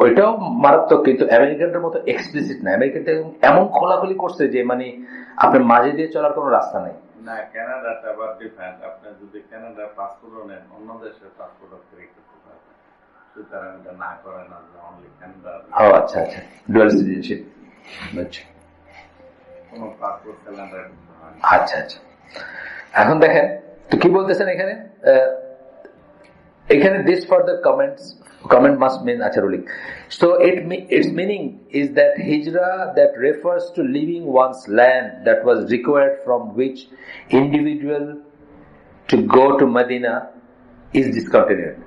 ওইটাও মারাত্মক, কিন্তু আমেরিকানটার মতো এক্সপ্লিসিট না। আমেরিকানটা এমন খোলাখুলি করছে যে মানে আপনার মাঝে দিয়ে চলার কোনো রাস্তা নেই। না, কানাডাটা আবার ডিফারেন্ট। আপনি যদি কানাডার পাসপোর্ট নেন, অন্য দেশের পাসপোর্ট করতে পারবেন। ও আচ্ছা আচ্ছা, ডুয়াল সিটিজেনশিপ। আচ্ছা আচ্ছা, এখন দেখেন তো কি বলতেছেন এখানে। এখানে this further comment must mean acha ruling. So its meaning is that hijrah that refers to leaving one's land that was required from which individual to go to Medina is discontinued.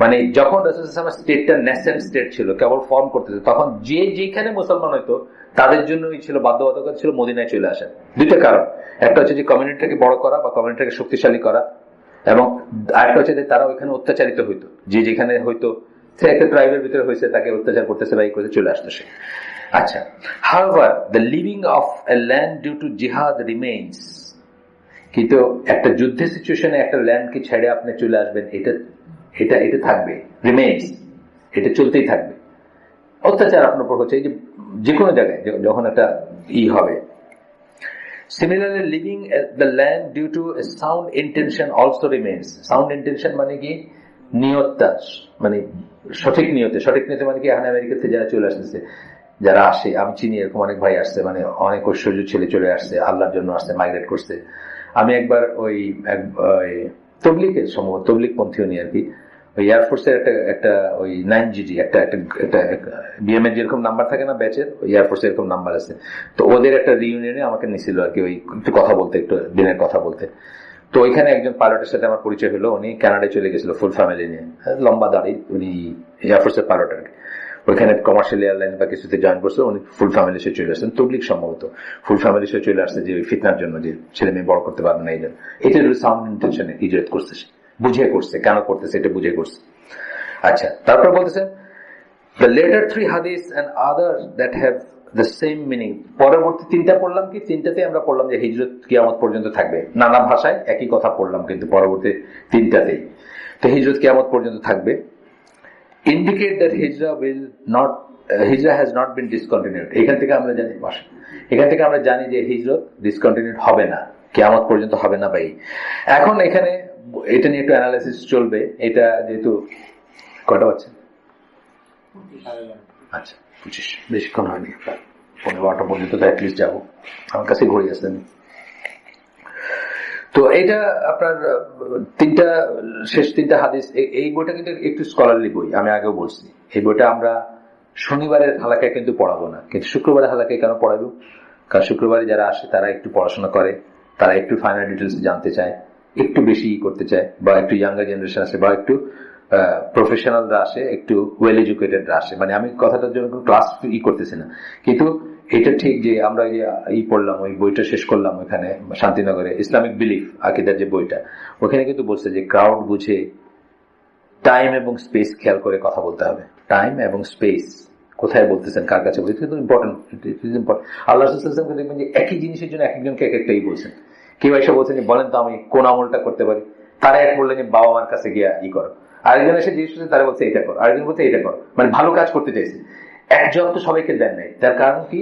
মানে যখন রাসূলুল্লাহ স্টেটটা nascent state ছিল, কেবল form করতেছে, তখন যে যেখানে মুসলমান হইতো তাদের জন্যই ছিল বাধ্যবাধকতা ছিল মদিনায় চলে আসা। দুইটা কারণ, একটা হচ্ছে যে কমিউনিটিটাকে বড় করা বা কমিউনিটিটাকে শক্তিশালী করা, এবং আরেকটা হচ্ছে যে তারা ওইখানে অত্যাচারিত হইতো, যে যেখানে হয়তো সে একটা ট্রাইবের ভিতরে হয়েছে তাকে অত্যাচার করতেছে বা এই করে চলে আসতো সে। আচ্ছা, however the leaving of a land due to jihad remains, কিন্তু একটা যুদ্ধের সিচুয়েশনে একটা ল্যান্ডকে ছেড়ে আপনি চলে আসবেন, এটা এটা এটা থাকবে, রিমেইনস, এটা চলতেই থাকবে। অত্যাচার আপনার উপর হচ্ছে, এই যে কোনো জায়গায় যখন একটা হবে। Similarly, leaving the land due to a sound intention also remains. Sound intention মানে কি, নিয়তটা মানে সঠিক নিয়তে। সঠিক নিয়তে মানে কি, এখন আমেরিকাতে যারা চলে আসতেছে, যারা আসে, আমি চিনি এরকম অনেক ভাই আসছে, মানে অনেক ঐশ্বর্য ছেলে চলে আসছে, আল্লাহর জন্য আসছে, মাইগ্রেট করছে। আমি একবার ওই তবলিগের সম্ভব তবলিগ পন্থীয় নিয়ে আর কি, ওই এয়ারফোর্সের একটা ওই 9GD একটা বিএমএর যেরকম নাম্বার থাকে না ব্যাচের, ওই এয়ারফোর্সের এরকম নাম্বার আছে। তো ওদের একটা রিউনিয়নে আমাকে নিছিল আর কি, ওই একটু কথা বলতে, একটু দিনের কথা বলতে। তো ওইখানে একজন পাইলটের সাথে আমার পরিচয় হলো, উনি কানাডায় চলে গেছিল ফুল ফ্যামিলি নিয়ে, লম্বা দাড়ি, উনি এয়ারফোর্সের পাইলট আর কি। ওইখানে কমার্শিয়াল এয়ারলাইন্স বা কিছুতে জয়েন করছে, উনি ফুল ফ্যামিলি সে চলে আসছেন, তবলিগ সম্ভবত ফুল ফ্যামিলি সে চলে আসছে, যে ফিতনার জন্য, যে ছেলে মেয়ে বড় করতে পারবে না এই জন্য। এটা সাউন্ড ইন্টেনশনে হিজরত করছে, বুঝে করছে, কেন করতেছে এটা বুঝে করছে। আচ্ছা, তারপর বলতেছেন the later three hadiths and others that have the same meaning. পরবর্তী তিনটা পড়লাম কি, তিনটাতে আমরা পড়লাম যে হিজরত কিয়ামত পর্যন্ত থাকবে, নানা ভাষায় একই কথা পড়লাম, কিন্তু পরবর্তী তিনটাতেই তো হিজরত কিয়ামত পর্যন্ত থাকবে। indicate that hijrah has not been discontinued. এখান থেকে আমরা জানি যে হিজরত ডিসকন্টিনিউড হবে না, কিয়ামত পর্যন্ত হবে না ভাই। এখন এখানে এটা নিয়ে একটু অ্যানালাইসিস চলবে। এটা যেহেতু কটা হচ্ছে, আচ্ছা 25, বেশিক্ষণ হয়নি, 15-12টা পর্যন্ত তো অ্যাটলিস্ট যাবো, আমার কাছে ঘড়ি আসেন। তো এটা আপনার শেষ তিনটা হাদিস। এই বইটা কিন্তু একটু স্কলারলি বই, আমি আগেও বলছি। এই বইটা আমরা শনিবারের হালাকায় কিন্তু পড়াবো না, কিন্তু শুক্রবারের হালাকায় কেন পড়াবো, কারণ শুক্রবারে যারা আসে তারা একটু পড়াশোনা করে, তারা একটু ফাইনাল ডিটেলস জানতে চায়, একটু বেশি করতে চায়, বা একটু ইয়াঙ্গার জেনারেশন আসে, বা একটু প্রফেশনালরা আসে, একটু ওয়েল এডুকেটেডরা আসে। মানে আমি কথাটার জন্য ক্লাস করতেছি না, কিন্তু এটা ঠিক যে আমরা যে পড়লাম, ওই বইটা শেষ করলাম ওখানে শান্তিনগরে, ইসলামিক বিলিফ আকিদার যে বইটা, ওখানে কিন্তু বলছে যে ক্রাউড বুঝে টাইম এবং স্পেস খেয়াল করে কথা বলতে হবে। টাইম এবং স্পেস কোথায় বলতেছেন, কার কাছে বলছেন, কিন্তু ইম্পর্টেন্ট। আল্লাহ দেখবেন যে একই জিনিসের জন্য এক একজনকে এক একটাই বলছেন। কেউ এসে বলছেন যে বলেন তো আমি কোন আমলটা করতে পারি, তারা এক বললেন যে বাবা মার কাছে গিয়া করো, আরেকজন এসে জিজ্ঞেস করছে, তারা বলছে এটা করো, আরেকজন বলছে এটা করো, মানে ভালো কাজ করতে চাইছে। একজন তো সবাইকে দেন নাই, তার কারণ কি,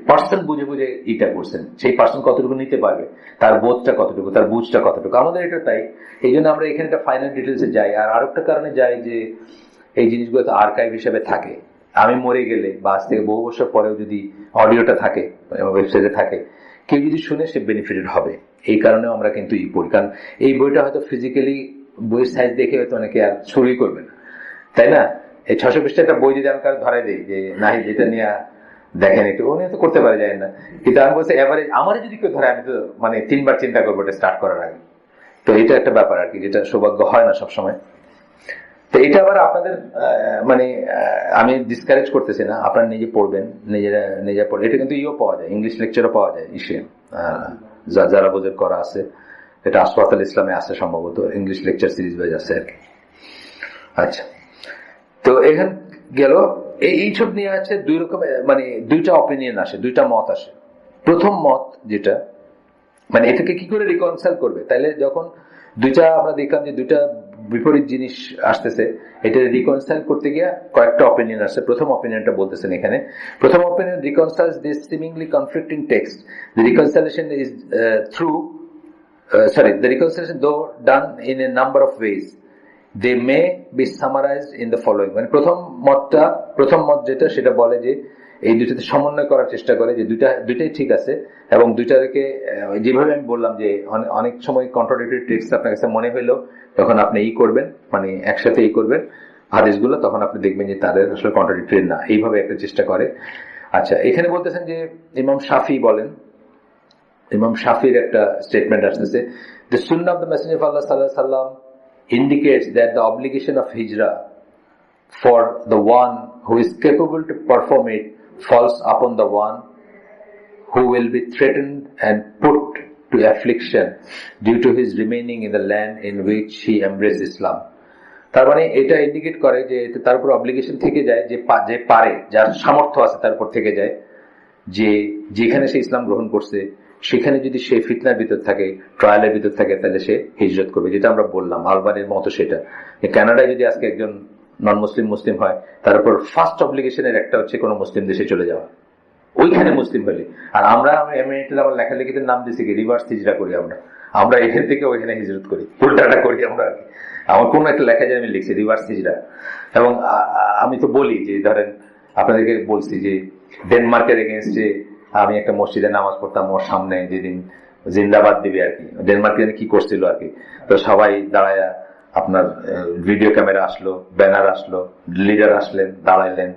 পার্সন বুঝে বুঝে এটা করছেন, সেই পার্সন কতটুকু নিতে পারবে, তার বোধটা কতটুকু, তার বুঝটা কতটুকু। আমাদের এটা তাই, এই জন্য আমরা এখানে একটা ফাইনাল ডিটেলসে যাই। আর আরেকটা কারণে যাই যে এই জিনিসগুলো তো আর্কাইভ হিসেবে থাকে, আমি মরে গেলে বা আজ থেকে বহু বছর পরেও যদি অডিওটা থাকে, ওয়েবসাইটে থাকে, কেউ যদি শুনে সে বেনিফিটেড হবে। এই কারণেও আমরা কিন্তু পড়ি, কারণ এই বইটা হয়তো ফিজিক্যালি বইয়ের সাইজ দেখে হয়তো অনেকে আর শুরুই করবে না, তাই না? এই 600 পৃষ্ঠা একটা বই যদি আমি কারো ধরাই দিই যে না যেটা নিয়ে দেখেন একটু, উনি তো করতে পারে যায় না, কিন্তু আমি বলছি এভারেজ আমার যদি কেউ ধরে, আমি তো মানে 3বার চিন্তা করবো এটা স্টার্ট করার আগে। তো এটা একটা ব্যাপার আর কি, যেটা সৌভাগ্য হয় না সবসময়। তো এটা আবার আপনাদের মানে আমি ডিসকারেজ করতেছি না, আপনারা নিজে পড়বেন, নিজে পড়ে। এটা কিন্তু পাওয়া যায়, ইংলিশ লেকচারও পাওয়া যায়, যারা বোঝের করা আছে, এটা আসফাত ইসলামে আছে সম্ভবত, ইংলিশ লেকচার সিরিজ ওয়াইজ আছে আর কি। আচ্ছা, তো এখানে গেল এইসব নিয়ে আছে দুই রকমের, মানে দুইটা অপিনিয়ন আসে, দুইটা মত আসে। প্রথম মত যেটা, মানে এটাকে কি করে রিকনসাইল করবে, তাইলে যখন দুইটা আমরা দেখলাম যে দুইটা বিপরীত জিনিস আসতেছে, এটা রিকনসাইল করতে গিয়ে কয়েকটা অপিনিয়ন আসছে। প্রথম অপিনিয়নটা বলতেছেন এখানে, প্রথম opinion reconciles this seemingly conflicting text. The reconciliation is the reconciliation though done in a number of ways they may be summarised in the following. মানে প্রথম মত যেটা সেটা বলে যে এই দুইটাতে সমন্বয় করার চেষ্টা করে যে দুইটাই ঠিক আছে, এবং দুইটাকে যেভাবে আমি বললাম যে অনেক সময় কন্ট্রাডিক্টরি টেক্সট আপনার কাছে মনে হইলো তখন আপনি করবেন, মানে একসাথে করবেন হাদিসগুলো, তখন আপনি দেখবেন যে তাদের আসলে কন্ট্রাডিক্টরি না, এইভাবে একটা চেষ্টা করে। আচ্ছা, এখানে বলতেছেন যে ইমাম শাফি বলেন, ইমাম শাফির একটা স্টেটমেন্ট আসতেছে, the sunnah of the messenger of Allah sallallahu alaihi wasallam indicates that the obligation of hijrah for the one who is capable to perform it falls upon the one who will be threatened and put to affliction due to his remaining in the land in which he embraced Islam. তার মানে এটা indicate করে যে তার উপর obligation থেকে যায়, যে পারে, যার সামর্থ্য আছে তার উপর থেকে যায়, যে যেখানে সে ইসলাম গ্রহণ করছে সেখানে যদি সে ফিতনার ভিতর থাকে, ট্রায়ালের ভিতর থাকে, তাহলে সে হিজরত করবে। যেটা আমরা বললাম আলবানির মতো, সেটা কানাডায় যদি আজকে একজন নন মুসলিম হয়, তার উপর ফার্স্ট অব্লিগেশনের একটা হচ্ছে কোনো মুসলিম দেশে চলে যাওয়া, ওইখানে মুসলিম হলে। আর আমরা এমনিতে আমার লেখালেখিতে নাম দিচ্ছি কি রিভার্স হিজরা করি, আমরা এখান থেকে ওইখানে হিজরত করি, উল্টাটা করি আমরা। আমার কোনো একটা লেখা যায় আমি লিখছি রিভার্স হিজরা। এবং আমি তো বলি যে ধরেন আপনাদেরকে বলছি যে ডেনমার্কের এগেনস্টে আমি একটা মসজিদে নামাজ পড়তাম, ওর সামনে যেদিন জিন্দাবাদ দিবে আর কি, ডেনমার্কে কি করছিল আর কি, তো সবাই দাঁড়ায়, আপনার ভিডিও ক্যামেরা আসলো, ব্যানার আসলো, লিডার আসলেন, দাঁড়াইলেন,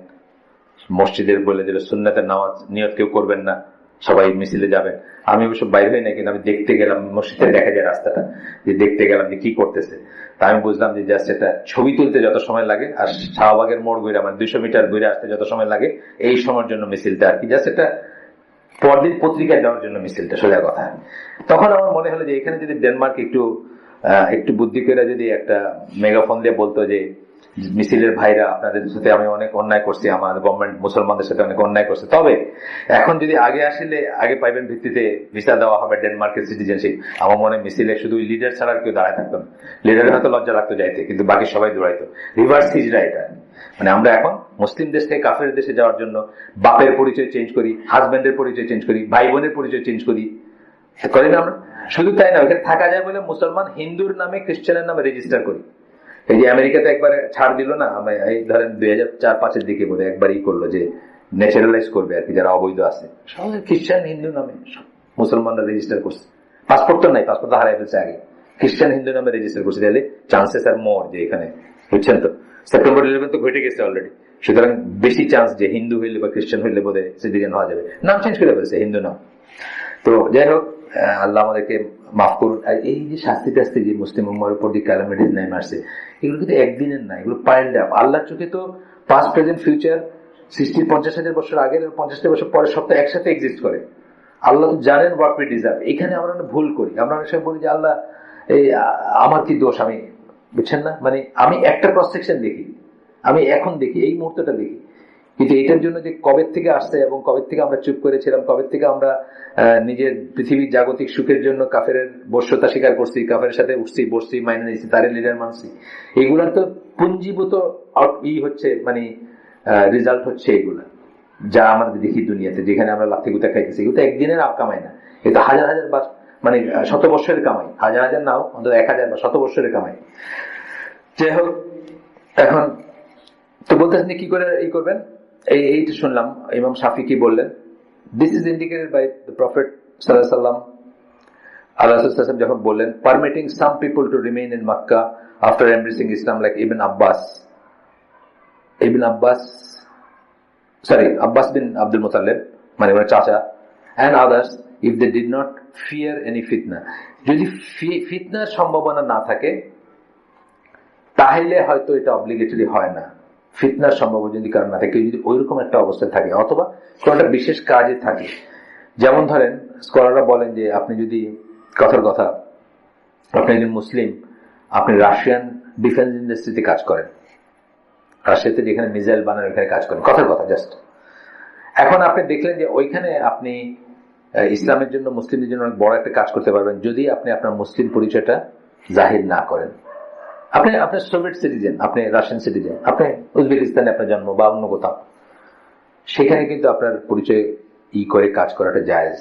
মসজিদের বলে দিল সুন্নাতের নামাজ নিয়ত কেউ করবেন না, সবাই মিছিলে যাবেন। আমি অবশ্য বাইরে হই না, কিন্তু আমি দেখতে গেলাম, মসজিদে দেখা যায় রাস্তাটা, যে দেখতে গেলাম যে কি করতেছে। তা আমি বুঝলাম যে জাস্ট এটা ছবি তুলতে যত সময় লাগে, আর শাহবাগের মোড় ঘুরে মানে 200 মিটার ঘুরে আসতে যত সময় লাগে, এই সময়ের জন্য মিছিলটা আর কি, জাস্ট এটা পরদিন পত্রিকায় দেওয়ার জন্য মিছিলটা, সোজা কথা। তখন আমার মনে হলো যে এখানে যদি ডেনমার্ক একটু বুদ্ধি করে যদি একটা মেগাফোন দিয়ে বলতো যে মিছিলের ভাইরা, আপনাদের সাথে আমি অনেক অন্যায় করছি, আমার গভর্নমেন্ট মুসলমানদের সাথে অনেক অন্যায় করছে, তবে এখন যদি আগে পাইবেন ভিত্তিতে ভিসা দেওয়া হবে ডেনমার্কের সিটিজেনশিপ, আমার মনে মিছিলে শুধু লিডার ছাড়া আর কেউ দাঁড়ায় থাকতো না। লিডারের হয়তো লজ্জা লাগতো যাইতে, কিন্তু বাকি সবাই দৌড়াইতো। রিভার্স হিজরা এটা, মানে আমরা এখন মুসলিম দেশ থেকে কাফের দেশে যাওয়ার জন্য বাপের পরিচয় চেঞ্জ করি, হাজব্যান্ডের পরিচয় চেঞ্জ করি, ভাই বোনের পরিচয় চেঞ্জ করি না আমরা? শুধু তাই না, ওখানে থাকা যায় বলে মুসলমান হিন্দুর নামে খ্রিস্টানের নামে রেজিস্টার করি। এই যে আমেরিকাতে একবার ছাড় দিল না, এই ধরেন 2004-05 দিকে বোধ একবারই করলো যে ন্যাচারালাইজ করবে আর কি, যারা অবৈধ আছে সবাই খ্রিস্টান হিন্দু নামে মুসলমানরা রেজিস্টার করছে। পাসপোর্ট তো নাই, পাসপোর্ট তো হারাই ফেলছে আগে, খ্রিস্টান হিন্দু নামে রেজিস্টার করছে, তাহলে চান্সেস আর মোর যে এখানে, বুঝছেন তো, সেপ্টেম্বর 11 তো ঘটে গেছে অলরেডি, সুতরাং বেশি চান্স যে হিন্দু হইলে বা খ্রিস্টান হইলে বোধ হয় সিটিজেন হওয়া যাবে। নাম চেঞ্জ করে ফেলছে, হিন্দু নাম। তো যাই হোক, আল্লাহ আমাদেরকে মাফ করুন। আর এই যে শাস্তি টাস্তি যে মুসলিম উম্মার উপর যে ক্যালামিটিস নেমে আসছে, এগুলো কিন্তু একদিনের না, এগুলো পাইল্ড আপ। আল্লাহর চোখে তো পাস্ট প্রেজেন্ট ফিউচার, সৃষ্টির 50,000 বছর আগের 50টা বছর পরে সব তো একসাথে এক্সিস্ট করে। আল্লাহ তো জানেন হোয়াট উই ডিজার্ভ। এখানে আমরা ভুল করি, আমরা অনেক সময় বলি যে আল্লাহ এই আমার কি দোষ, আমি, বুঝছেন না, মানে আমি একটা ক্রস সেকশন দেখি, আমি এখন দেখি, এই মুহূর্তটা দেখি, কিন্তু এটার জন্য যে কবে থেকে আসছে এবং কবে থেকে আমরা চুপ করেছিলাম, কবে থেকে আমরা নিজের পৃথিবীর জাগতিক সুখের জন্য কাফের বশ্যতা স্বীকার করছি, কাফের সাথে উঠছি বসছি, মাইনে নিচ্ছি, তারে লিডার মানছি, এগুলার তো পুঞ্জীভূত হচ্ছে, মানে রেজাল্ট হচ্ছে এগুলা, যা আমরা দেখি দুনিয়াতে, যেখানে আমরা লাথি গুতা খাইতেছি। এগুলো তো একদিনের কামাই না, এটা হাজার বা মানে 100 বছরের কামাই, হাজার নাও, অন্তত 1000 বা 100 বছরের কামাই। যাই হোক, এখন তো বলতেছেন কি করে এই করবেন, এইটা শুনলাম ইমাম শাফি কি বললেন। This is indicated by the prophet সাল্লাল্লাহু আলাইহি ওয়াসাল্লাম। আল্লাহ রাসূল সাল্লাল্লাহু আলাইহি ওয়াসাল্লাম যখন বললেন, permitting some people to remain in Mecca after embracing Islam, like Abbas bin Abdul Muttalib, মানে ওনার চাচা, and others if they did not fear any fitna. যদি ফিতনার সম্ভাবনা না থাকে তাহলে হয়তো এটা অব্লিগেটরি হয় না। ফিতনার সম্ভাবনা যদি কারণ না থাকে, যদি ওইরকম একটা অবস্থায় থাকে অথবা কোন একটা বিশেষ কাজে থাকে, যেমন ধরেন স্কলাররা বলেন যে আপনি যদি কথার কথা, আপনি একজন মুসলিম, আপনি রাশিয়ান ডিফেন্স ইন্ডাস্ট্রিতে কাজ করেন, রাশিয়াতে যেখানে মিসাইল বানানো ওইখানে কাজ করেন, কথার কথা জাস্ট। এখন আপনি দেখলেন যে ওইখানে আপনি ইসলামের জন্য, মুসলিমদের জন্য অনেক বড় একটা কাজ করতে পারবেন যদি আপনি আপনার মুসলিম পরিচয়টা জাহির না করেন। আপনার সোভিয়েত সিটিজেন, আপনি রাশিয়ান সিটিজেন, আপনি উজবেকিস্তানে আপনার জন্ম বা অন্য কোথাও, সেখানে কিন্তু আপনার পরিচয় করে কাজ করাটা জায়েজ,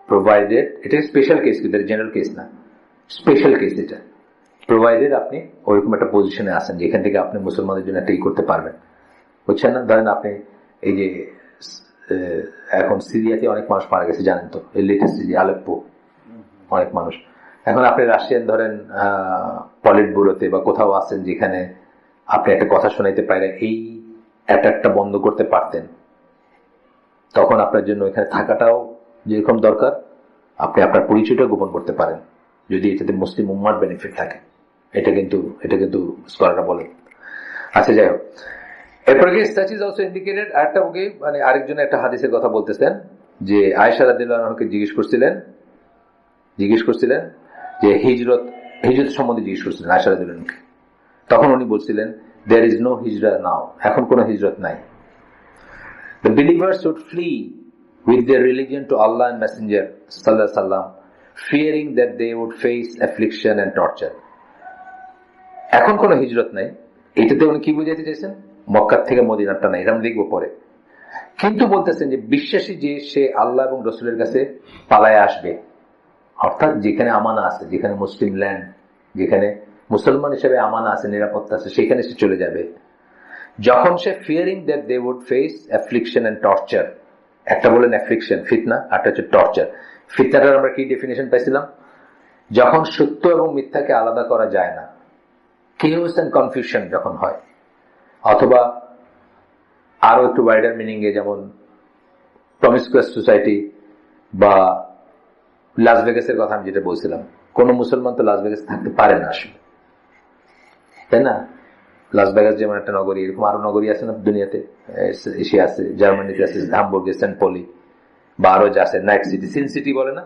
প্রোভাইডেড, এটা স্পেশাল কেস, কিন্তু জেনারেল কেস না, স্পেশাল কেস এটা, প্রোভাইডেড আপনি ওইরকম একটা পজিশনে আছেন যেখান থেকে আপনি মুসলমানদের জন্য একটা করতে পারবেন, বুঝছেন না? ধরেন আপনি এই যে এখন সিরিয়াতে অনেক মানুষ মারা গেছে জানেন তো, এই লেটেস্ট আলেপ্পো, অনেক মানুষ। এখন আপনি রাশিয়ান ধরেন পলিট ব্যুরোতে বা কোথাও আছেন যেখানে আপনি একটা কথা শোনাইতে পারেন, এই অ্যাটাকটা বন্ধ করতে পারতেন, তখন আপনার জন্য এখানে থাকাটাও যেরকম দরকার, আপনি আপনার পরিচয়টা গোপন করতে পারেন যদি এটাতে মুসলিম উম্মার বেনিফিট থাকে। এটা কিন্তু স্কলাররা বলেন। আচ্ছা, যাই হোক, এরপরে সাচ ইজ অলসো ইন্ডিকেটেড আরেকটা বুকে, মানে আরেকজনের একটা হাদিসের কথা বলতেছেন যে আয়েশা রাদিয়াল্লাহু আনহাকে জিজ্ঞেস করছিলেন যে হিজরত সম্বন্ধে জিজ্ঞেস করছিলেন আয়েশা রাদিয়াল্লাহু আনহাকে। তখন উনি বলছিলেন দেয়ার ইজ নো হিজরা নাও, এখন কোনো হিজরত নাই। The believers should flee with their religion to Allah and Messenger sallallahu alaihi wasallam, fearing that they would face affliction and torture. এখন কোনো হিজরত নাই, এটাতে উনি কি বুঝাইতে চাইছেন? মক্কা থেকে মদিনাটা নাই, এটা আমি লিখবো পরে। কিন্তু বলতেছেন যে বিশ্বাসী যে সে আল্লাহ এবং রসুলের কাছে পালায় আসবে, অর্থাৎ যেখানে আমানা আছে, যেখানে মুসলিম ল্যান্ড, যেখানে মুসলমান হিসেবে আমানা আছে, নিরাপত্তা আছে, সেখানে সে চলে যাবে। যখন সে fearing that they would face affliction and torture, একটা বলেন অ্যাফ্লিকশন ফিতনা, আরটা হচ্ছে টর্চার। ফিতনাটার আমরা কি ডেফিনেশন পাইছিলাম? যখন সত্য এবং মিথ্যাকে আলাদা করা যায় না, কেওস এন্ড কনফিউশন যখন হয়, অথবা আরো একটু ওয়াইডার মিনিং এ যেমন প্রমিসকুয়াস সোসাইটি বা লাস ভেগাসের কথা আমি যেটা বলছিলাম, কোন মুসলমান তো লাস ভেগাস থাকতে পারে না আসলে, তাই না? লাস ভেগাস যেমন একটা নগরী, এরকম আরো নগরী আছে না দুনিয়াতে, এশিয়া আছে, জার্মানিতে আছে হামবুর্গে, সেন্ট পলি, বা আরো যা আছে নাইট সিটি, সিন সিটি বলে না,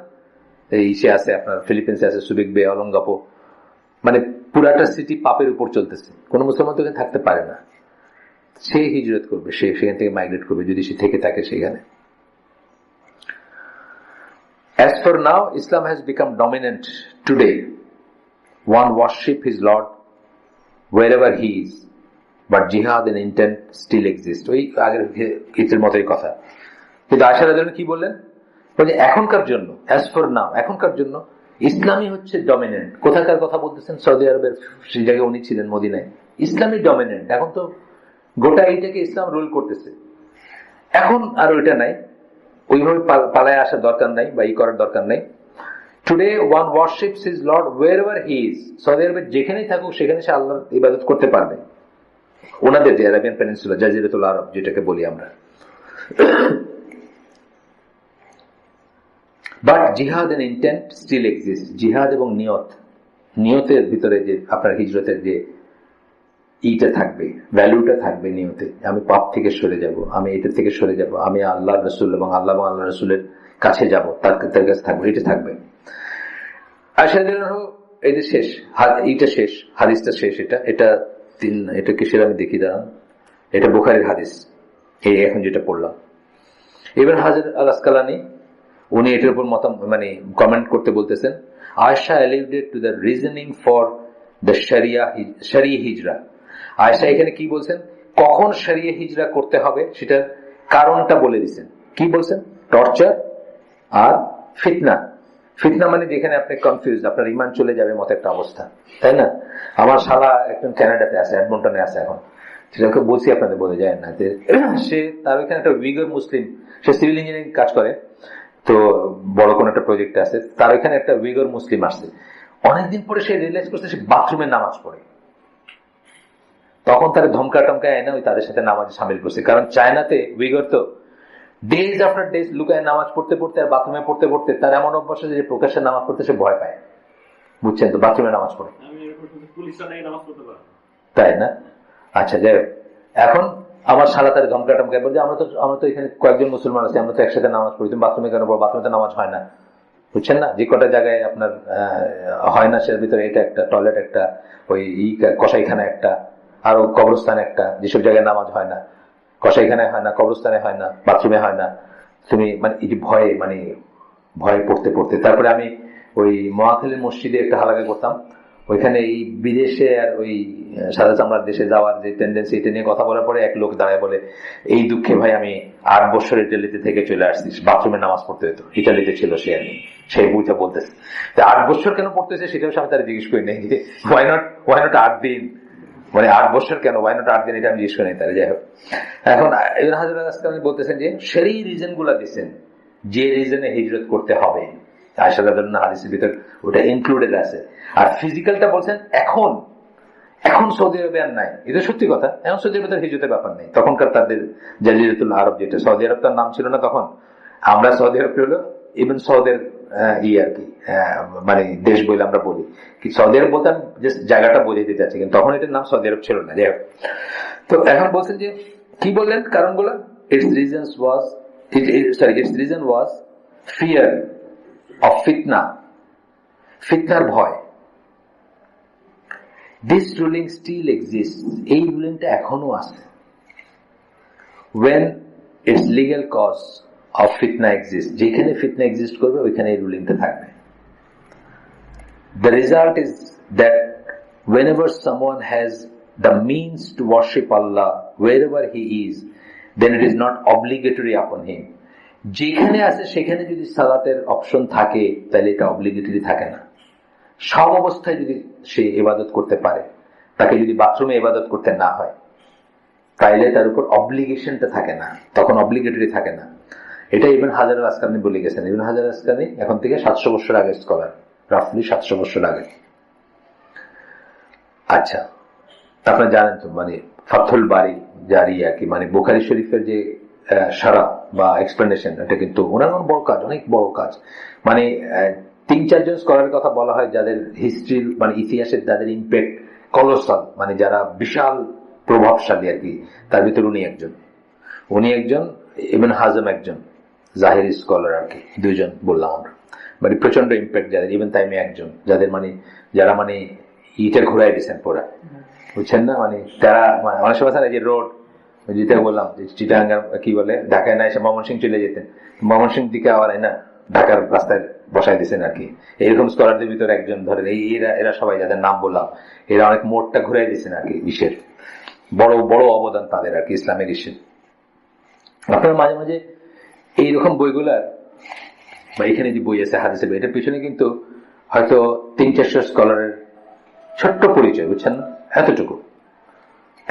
এই এশিয়া আছে আপনার ফিলিপিন্সে আছে সুবিক বে, অলঙ্গাপো, মানে পুরাটা সিটি পাপের উপর চলতেছে, কোন মুসলমান তো এখানে থাকতে পারে না। সে হিজরত করবে, সে সেখান থেকে মাইগ্রেট করবে যদি সে থেকে থাকে সেখানে। As for now, Islam has become dominant today. One worship his Lord wherever he is, but jihad and intent still exist. ওই আগের ক্ষেত্রের মতোই কথা। কিন্তু আয়েশা রাদিয়াল্লাহু আনহা কি বললেন? বলে এখনকার জন্য, as for now, এখনকার জন্য ইসলামই হচ্ছে ডমিনেন্ট। কোথাকার কথা বলতেছেন? সৌদি আরবের, সেই জায়গায় উনি ছিলেন মদিনায়। ইসলামই ডমিনেন্ট, এখন তো গোটা এইটাকে ইসলাম রুল করতেছে। এখন আর ওইটা নাই, ওইভাবে পালায় আসার দরকার নাই বা করার দরকার নাই। Today one worships his Lord wherever he is. Saudi আরবের যেখানেই থাকুক সেখানে সে আল্লাহর ইবাদত করতে পারবে, ওনাদের যে আরাবিয়ান পেনিনসুলা, জাজিরাতুল আরব যেটাকে বলি আমরা। বাট জিহাদ এন্ড ইন্টেন্ট স্টিল এক্সিস্ট। জিহাদ এবং নিয়তের ভিতরে যে আপনার হিজরতের যে এইটা থাকবে, ভ্যালুটা থাকবে নিয়তে, আমি পাপ থেকে সরে যাব, আমি এটা থেকে সরে যাব, আমি আল্লাহ রসুল এবং আল্লাহ রসুলের কাছে যাব, তার কাছে থাকবে, এটা থাকবে। আয়েশা রাদিয়াল্লাহু আনহা, এই যে শেষ, এইটা শেষ, হাদিসটা শেষ, এটা কিসের আমি দেখি দাঁড়ান, এটা বুখারীর হাদিস, এই এখন যেটা পড়লাম। ইবনে হাজার আল আসকালানী উনি এটার উপর মানে কমেন্ট করতে বলতেছেন, Ayesha alluded to the reasoning for the sharia হিজরা। আয়েশা এখানে কি বলছেন, কখন শরিয়া হিজরা করতে হবে সেটার কারণটা বলে দিচ্ছেন। কি বলছেন? টর্চার আর ফিতনা। ফিতনা মানে যেখানে আপনি কনফিউজ, আপনার ইমান চলে যাবে মতো একটা অবস্থা, তাই না? আমার শালা একজন কানাডাতে আছে, এডমন্টনে আছে এখন, সেটাকে বলছি আপনাদের বলে যায় না, যে সে তার ওইখানে একটা উইগার মুসলিম, সে সিভিল ইঞ্জিনিয়ারিং কাজ করে, তো বড় কোন একটা প্রজেক্ট আছে, তার ওইখানে একটা উইগার মুসলিম আসছে। অনেকদিন পরে সে রিয়েলাইজ করছে সে বাথরুমে নামাজ পড়ে, তখন তার ধমকা টমকায় এনে ওই তাদের সাথে নামাজে সামিল করছে। কারণ চায়নাতে উইগার তো ডেজ আফটার ডেজ লুকায় নামাজ পড়তে পড়তে আর বাথরুমে পড়তে পড়তে তার এমন অভ্যাস আছে যে প্রকাশ্যে নামাজ পড়তে সে ভয় পায়, বুঝছেন তো, বাথরুমে নামাজ পড়ে, তাই না? আচ্ছা, যাই হোক, এখন আমার শালা তার ধমকা টমকায় বলছে আমরা তো এখানে কয়েকজন মুসলমান আছি, আমরা তো একসাথে নামাজ পড়ি, তুমি বাথরুমে কেন পড়ো? বাথরুমে নামাজ হয় না, বুঝছেন না? যে কটা জায়গায় আপনার হয় না সেটার ভিতরে এটা একটা, টয়লেট একটা, ওই কসাইখানা একটা, আরো কবরস্থান একটা, যেসব জায়গায় নামাজ হয় না, কসাইখানায় হয় না, কবরস্থানে হয় না, বাথরুমে হয় না, তুমি মানে এই যে ভয়ে পড়তে পড়তে, তারপরে আমি ওই মহাখালীর মসজিদে একটা হালাকা করতাম, ওইখানে এই বিদেশে আর ওই সাদা চামড়ার দেশে যাওয়ার যে টেন্ডেন্সি, এটা নিয়ে কথা বলার পরে এক লোক দাঁড়ায় বলে, এই দুঃখে ভাই আমি 8 বছর ইটালিতে থেকে চলে আসছি, বাথরুমে নামাজ পড়তে হতো, ইটালিতে ছিল সে আর সেই বইটা বলতেছে। 8 বছর কেন পড়তেছে সেটাও আমি তারা জিজ্ঞেস করি নাই, যে ওয়াই নট 8 দিন, মানে 8 বছর কেন, ওয়াই নট 8 দিন, এটা আমি জিজ্ঞেস করি নাই তারা। যাই হোক, এখন ইবনে হাজার আল আসকালানী বলতেছেন যে সেই রিজন গুলা দিচ্ছেন যে রিজনে হিজরত করতে হবে, আয়েশা রাদিয়াল্লাহু আনহা হাদিসের ভিতর ওটা ইনক্লুডেড আছে। আর ফিজিক্যালটা বলছেন এখন সৌদি আরবে আর নাই, এটা সত্যি কথা। এখন সৌদি আরবে হিজরতের ব্যাপার নেই, তখনকার তাদের জাজিরাতুল আরব, যেটা সৌদি আরব তার নাম ছিল না তখন, আমরা সৌদি আরব হলো ইভেন সৌদের আর কি মানে দেশ বলে আমরা বলি, কি সৌদি আরব বলতে জায়গাটা বোঝাই দিতে চাচ্ছি, কিন্তু তখন এটার নাম সৌদি আরব ছিল না। যাই হোক, তো এখন বলছেন যে কি বললেন কারণগুলো, it's reason was fear of ফিতনার ভয়। This ruling still exists. এই রুলিংটা এখনো আছে। When its legal cause of fitna exists, যেখানে ফিতনা এক্সিস্ট করবে ওইখানে এই রুলিংটা থাকবে। The result is that whenever someone has the means to worship Allah wherever he is, then it is not obligatory upon him. যেখানে আছে সেখানে যদি সালাতের অপশন থাকে তাহলে এটা অব্লিগেটরি থাকে না। সব অবস্থায় যদি সে ইবাদত করতে পারে, তাকে যদি বাথরুমে ইবাদত করতে না হয়, তাইলে তার উপর অব্লিগেশনটা থাকে না, তখন অব্লিগেটরি থাকে না। এটা ইবনে হাজার আল আসকালানী বলে গেছেন। ইবনে হাজার আল আসকালানী এখন থেকে 700 বছর আগে স্কলার, রাফলি 700 বছর আগে। আচ্ছা, আপনারা জানেন তো, মানে ফাথুল বারি জারি আর কি, মানে বুখারী শরীফের যে সারা বা এক্সপ্লেনেশন, এটা কিন্তু ওনার বড় কাজ, অনেক বড় কাজ। মানে 3-4 জন স্কলারের কথা বলা হয় যাদের হিস্ট্রি মানে ইতিহাসের যাদের ইম্প্যাক্ট কলোসাল, মানে যারা বিশাল প্রভাবশালী আর কি, তার ভিতরে উনি একজন, ইবনে হাজম একজন, জাহিরি স্কলার আর কি, 2 জন বললাম আমরা, মানে প্রচন্ড ইম্প্যাক্ট যাদের। ইবনে তাইমিয়া একজন, যাদের মানে যারা মানে ইটা ঘুরাই দিয়েছেন পুরা, বুঝছেন না, মানে তারা মানে অনেক সময় যে রোড যেটা বললাম, চিটাগাঙ্গার কি বলে, ঢাকায় না এসে ময়মনসিংহ চলে যেতেন, ময়মনসিংহ দিকে আবার না ঢাকার রাস্তায় বসাই দিয়েছেন আর কি। এরকম স্কলারদের ভিতরে একজন, ধরেন এরা সবাই যাদের নাম বললাম, এরা অনেক মোড়টা ঘুরাই দিয়েছেন আর কি, বিশ্বের বড় অবদান তাদের আর কি ইসলামের ইস্যু। আপনারা মাঝে মাঝে এইরকম বইগুলার বা এখানে যে বই আছে হাদিসের বই, এটার পিছনে কিন্তু হয়তো 300-400 স্কলারের ছোট্ট পরিচয়, বুঝছেন না,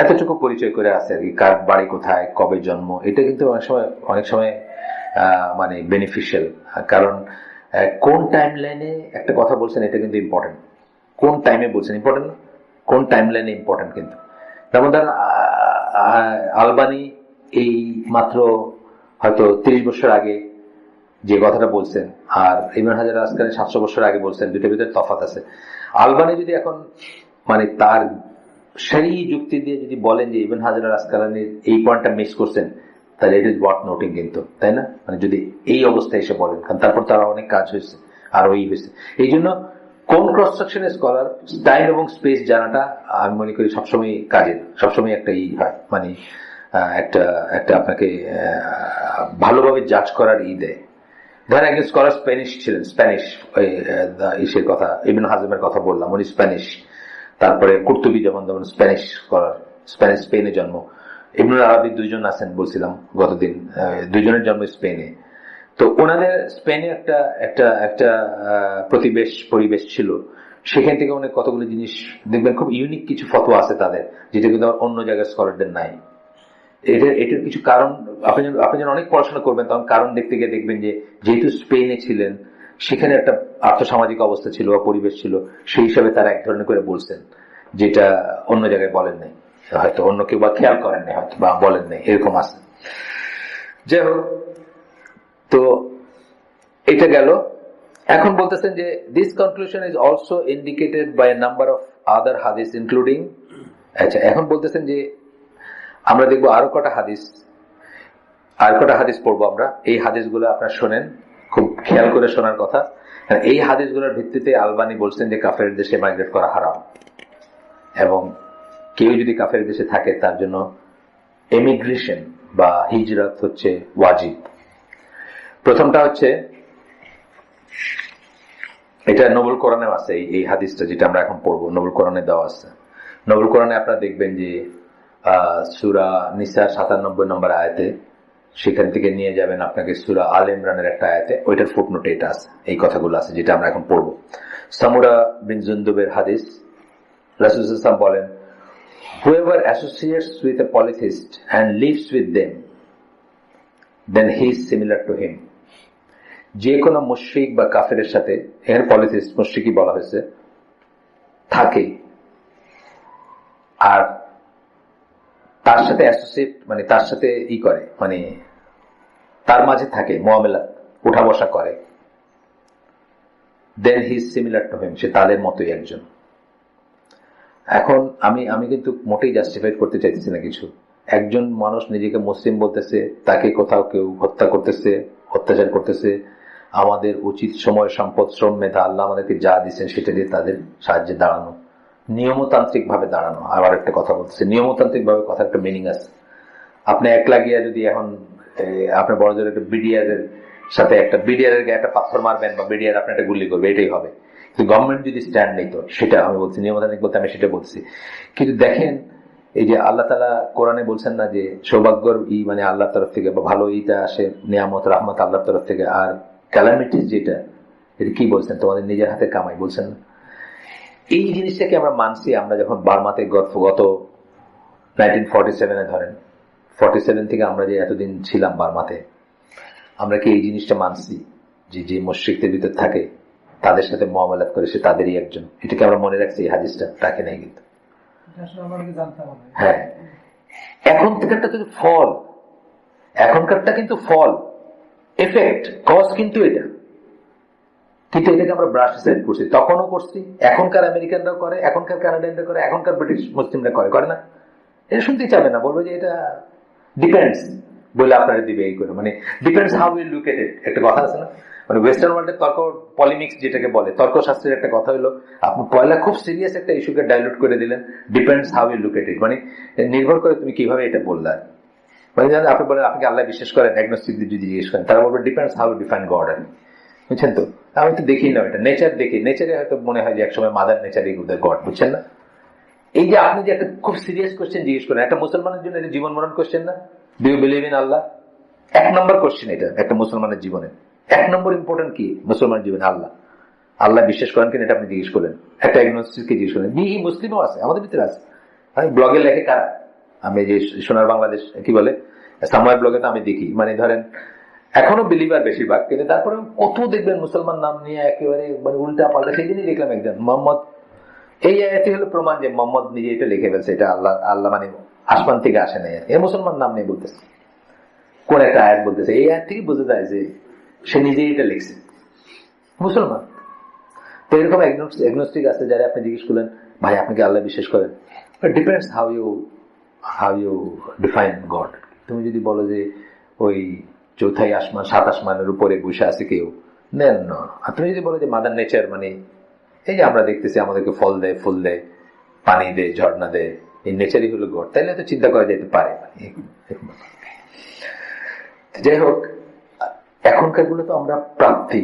এতটুকু পরিচয় করে আছে আর কি, কার বাড়ি কোথায়, কবে জন্ম। এটা কিন্তু অনেক সময় মানে বেনিফিশিয়াল, কারণ কোন টাইম লাইনে একটা কথা বলছেন এটা কিন্তু ইম্পর্টেন্ট, কোন টাইমে বলছেন ইম্পর্টেন্ট না, কোন টাইম লাইনে ইম্পর্টেন্ট। কিন্তু যেমন ধরেন আলবানি এই মাত্র হয়তো 30 বছর আগে যে কথাটা বলছেন, আর ইবনে হাজার আল আসকালানী 700 বছর আগে বলছেন, দুটোর ভিতরে তফাৎ আছে। আলবানি যদি এখন মানে তার সেই যুক্তি দিয়ে যদি বলেন যে ইবনে হাজার আল আসকালানীর এই পয়েন্টটা মিস করছেন, তাহলে ইট ইজ ওয়ার্থ নোটিং কিন্তু, তাই না? মানে যদি এই অবস্থায় এসে বলেন, কারণ তারপর তারা অনেক কাজ হয়েছে আর ওই হয়েছে। এই জন্য কোন ক্রস সেকশনের স্কলার, টাইম এবং স্পেস জানাটা আমি মনে করি সবসময় কাজের, সবসময় একটা হয়, মানে একটা আপনাকে ভালোভাবে জাজ করার দেয়। ধরেন একজন স্কলার স্প্যানিশ ছিলেন, ইসের কথা, ইবনে হাজমের কথা বললাম, উনি স্প্যানিশ। তারপরে কুর্তুবী যেমন স্প্যানিশ স্কলার, স্পেনে জন্ম। ইবনুল আরবি 2 জন আছেন বলছিলাম গতদিন, 2 জনের জন্ম স্পেনে। তো ওনাদের স্পেনে একটা পরিবেশ ছিল, সেখান থেকে অনেক কতগুলো জিনিস দেখবেন, খুব ইউনিক কিছু ফতোয়া আছে তাদের, যেটা কিন্তু অন্য জায়গায় স্কলারদের নাই। এটার কিছু কারণ, আপনি যখন অনেক পড়াশোনা করবেন তখন কারণ দেখতে গিয়ে দেখবেন যে যেহেতু স্পেনে ছিলেন, সেখানে একটা আর্থসামাজিক অবস্থা ছিল বা পরিবেশ ছিল, সেই হিসাবে তারা এক ধরনের করে বলছেন, যেটা অন্য জায়গায় বলেন নাই, হয়তো অন্য কেউ বা খেয়াল করেন নাই, হয়তো বা বলেন নাই, এরকম আছে। যাই হোক, তো এটা গেল। এখন বলতেছেন যে this conclusion is also indicated by a number of other হাদিস ইনক্লুডিং। আচ্ছা, এখন বলতেছেন যে আমরা দেখবো আরো কটা হাদিস পড়বো আমরা। এই হাদিসগুলো আপনারা শোনেন, খুব খেয়াল করে শোনার কথা। এই হাদিসগুলোর ভিত্তিতে আলবানি বলছেন যে কাফের দেশে মাইগ্রেট করা হারাম, এবং কেউ যদি কাফের দেশে থাকে তার জন্য এমিগ্রেশন বা হিজরত হচ্ছে ওয়াজিব। প্রথমটা হচ্ছে, এটা নবুল কোরআনে আছে, এই হাদিসটা যেটা আমরা এখন পড়বো নবুল কোরআনে দেওয়া আছে। নবুল কোরআনে আপনারা দেখবেন যে সূরা নিসার 97 নম্বর আয়াতে সেখান থেকে নিয়ে যাবেন আপনাকে সূরা আল ইমরানের একটা আয়াতে, ওইটার ফুটনোটে এটা আছে, এই কথাগুলো আছে যেটা আমরা এখন পড়বো। সামুরা বিন জুনদুবের হাদিস, রাসূল সাল্লাল্লাহু আলাইহি ওয়াসাল্লাম বলেন, whoever associates with a polytheist and lives with them, then he is similar to him. যে কোনো মুশরিক বা কাফেরের সাথে, এখানে পলিথিস্ট মুশরিকই বলা হয়েছে, থাকে আর তার সাথে অ্যাসোসিয়েট মানে তার সাথে করে মানে তার মাঝে থাকে, মুআমালা উঠা বসা করে, then he is similar to him, সে তাদের মতোই একজন। এখন আমি কিন্তু মোটেই জাস্টিফাইড করতে চাইতেছি না কিছু। একজন মানুষ নিজেকে মুসলিম বলতেছে, তাকে কোথাও কেউ হত্যা করতেছে, অত্যাচার করতেছে, আমাদের উচিত সময়, সম্পদ, শ্রম, মেধা আল্লাহ আমাদেরকে যা দিচ্ছেন সেটা দিয়ে তাদের সাহায্যে দাঁড়ানো, নিয়মতান্ত্রিক ভাবে দাঁড়ানো। আবার একটা কথা বলতেছে, নিয়মতান্ত্রিক ভাবে কথা একটা মিনিং আছে। আপনি একলা গিয়া যদি এখন আপনার বড় জোর একটা বিডিআর এর সাথে একটা বিডিআর এর গায়ে একটা পাথর মারবেন বা বিডিআর আপনি একটা গুলি করবে, এটাই হবে। কিন্তু গভর্নমেন্ট যদি স্ট্যান্ড নিত, সেটা আমি বলছি, নিয়মতান্ত্রিক বলতে আমি সেটা বলছি। কিন্তু দেখেন, এই যে আল্লাহ তাআলা কোরআনে বলছেন না যে সৌভাগ্যর মানে আল্লাহর তরফ থেকে, বা ভালো ইটা আসে, নিয়ামত রহমত আল্লাহর তরফ থেকে, আর ক্যালামিটিস যেটা, এটা কি বলছেন, তোমাদের নিজের হাতে কামাই বলছেন না। এই জিনিসটাকে আমরা মানছি। আমরা যখন বার্মাতে গত 1947 ধরেন, 47 থেকে আমরা যে এতদিন ছিলাম বার্মাতে, আমরা কি এই জিনিসটা মানছি যে যে মুশরিকদের ভিতর থাকে তাদের সাথে মুআমালাত করে সে তাদেরই একজন? এটাকে আমরা মনে রাখছি, এই হাদিসটা রাখে নাই কিন্তু। হ্যাঁ, এখনকারটা কিন্তু ফল, এখনকারটা কিন্তু ফল, এফেক্ট, কজ কিন্তু এটা। কিন্তু এটাকে আমরা ব্রাশ সাইড করছি, তখনও করছি, এখনকার আমেরিকানরাও করে, এখনকার কানাডিয়ানরা করে, এখনকার ব্রিটিশ মুসলিমরা করে না। এটা শুনতেই চাবে না, বলবো যে এটা ডিপেন্ডস বলে আপনারা দিবে এই করে, মানে depends how you look at it. একটা কথা আছে না, মানে ওয়েস্টার্ন ওয়ার্ল্ডের তর্ক পলিমিক্স যেটাকে বলে, তর্কশাস্ত্রের একটা কথা হলো, আপনি পয়লা খুব সিরিয়াস একটা ইস্যুকে ডাইলুট করে দিলেন, depends how you look at it, মানে নির্ভর করে তুমি কিভাবে এটা বললে। মানে আপনি বলেন আপনি আল্লাহ বিশ্বাস করেন, অ্যাগনোস্টিকদের যদি জিজ্ঞেস করেন, তারা বলবে depends how you define God. আর বুঝছেন তো, আমি তো দেখি না, এটা নেচার দেখি, নেচারে হয়তো মনে হয় যে একসময় মাদার নেচার ইকুদের গড, বুঝছেন না। এই যে আপনি যে একটা খুব সিরিয়াস কোশ্চেন জিজ্ঞেস করেন, একটা মুসলমানের জন্য এটা জীবন মরণ কোশ্চেন না? Do you believe in Allah? 1 নম্বর কোশ্চেন এটা একটা মুসলমানের জীবনে, 1 নম্বর ইম্পর্টেন্ট কি মুসলমানের জীবনে? আল্লাহ। আল্লাহ বিশ্বাস করেন কিনা এটা আপনি জিজ্ঞেস করলেন, একটা অ্যাগনোস্টিককে জিজ্ঞেস করেন। মুসলিমও আছে, আমাদের ভিতরে আছে। আমি ব্লগে লেখে কারা, আমি যে সোনার বাংলাদেশ কি বলে সাময় ব্লগে তো আমি দেখি, মানে ধরেন এখনো বিলিভার বেশিরভাগ, কিন্তু তারপরে কত দেখবেন মুসলমান নাম নিয়ে একেবারে মানে উল্টা পাল্টা। সেই দিনই দেখলাম একজন মোহাম্মদ, এই আয়াতই হলো প্রমাণ যে মোহাম্মদ নিজে এটা লিখে ফেলছে, এটা আল্লাহ মানে আসমান থেকে আসে নাই, আর মুসলমান নাম নিয়ে বলতেছে। কোন একটা আয়াত বলতেছে, এই আয়াত থেকে বোঝা যায় যে সে নিজেই এটা লিখছে, মুসলমান। তো এরকম অ্যাগনোস্টিক আছে যারা আপনি জিজ্ঞেস করলেন, ভাই আপনি কি আল্লাহ বিশ্বাস করেন? Depends how you define God. তুমি যদি বলো যে ওই চৌথাই আসমান, 7 আসমানের উপরে বসে আছে কেউ, নেন না। আর তুমি যদি বলো যে মাদার নেচার, মানে এই যে আমরা দেখতেছি আমাদেরকে ফল দেয়, ফুল দেয়, পানি দেয়, ঝর্ণা দেয়, এই নেচারই হলো গড, তাইলে তো চিন্তা করা যেতে পারে। যাই হোক, এখনকার গুলো তো আমরা প্রাপ্তি,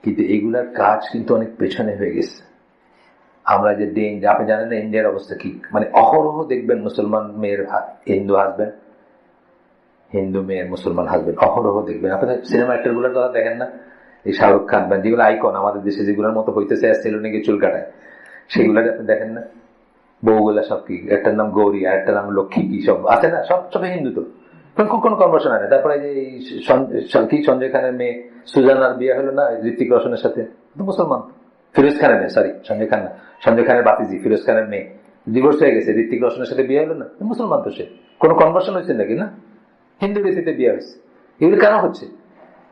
কিন্তু এগুলার কাজ কিন্তু অনেক পেছনে হয়ে গেছে। আমরা যে আপনি জানেন না ইন্ডিয়ার অবস্থা কি, মানে অহরহ দেখবেন মুসলমান মেয়ের হিন্দু হাজবেন্ড, হিন্দু মেয়ের মুসলমান হাজবেন্ড, অহরহ দেখবেন। আপনাদের সিনেমা অ্যাক্টর গুলোর কথা দেখেন না, এই শাহরুখ খান, যেগুলো আইকন আমাদের দেশে, যেগুলোর মতো হইতেছে সেলুনে গিয়ে চুল কাটায়, সেগুলো আপনি দেখেন না, বউগুলা সব কি, একটার নাম গৌরী আর একটা নাম লক্ষ্মী, কি সব আছে না, সব হিন্দু। তো কোনো কনভার্সন হয় না। তারপরে যে কি সঞ্জয় খানের মেয়ে সুজানার বিয়ে হলো না ঋত্বিক রোশনের সাথে, মুসলমান। ফিরোজ খানের মেয়ে, সরি সঞ্জয় খান না, সঞ্জয় খানের বাতিজি, ফিরোজ খানের মেয়ে ডিভোর্স হয়ে গেছে, ঋত্বিক রোশনের সাথে বিয়ে হলো না, মুসলমান। তো সে কোনো কনভার্সন হয়েছে নাকি? না, হিন্দু রীতিতে বিয়ে হয়েছে। এগুলো কেন হচ্ছে?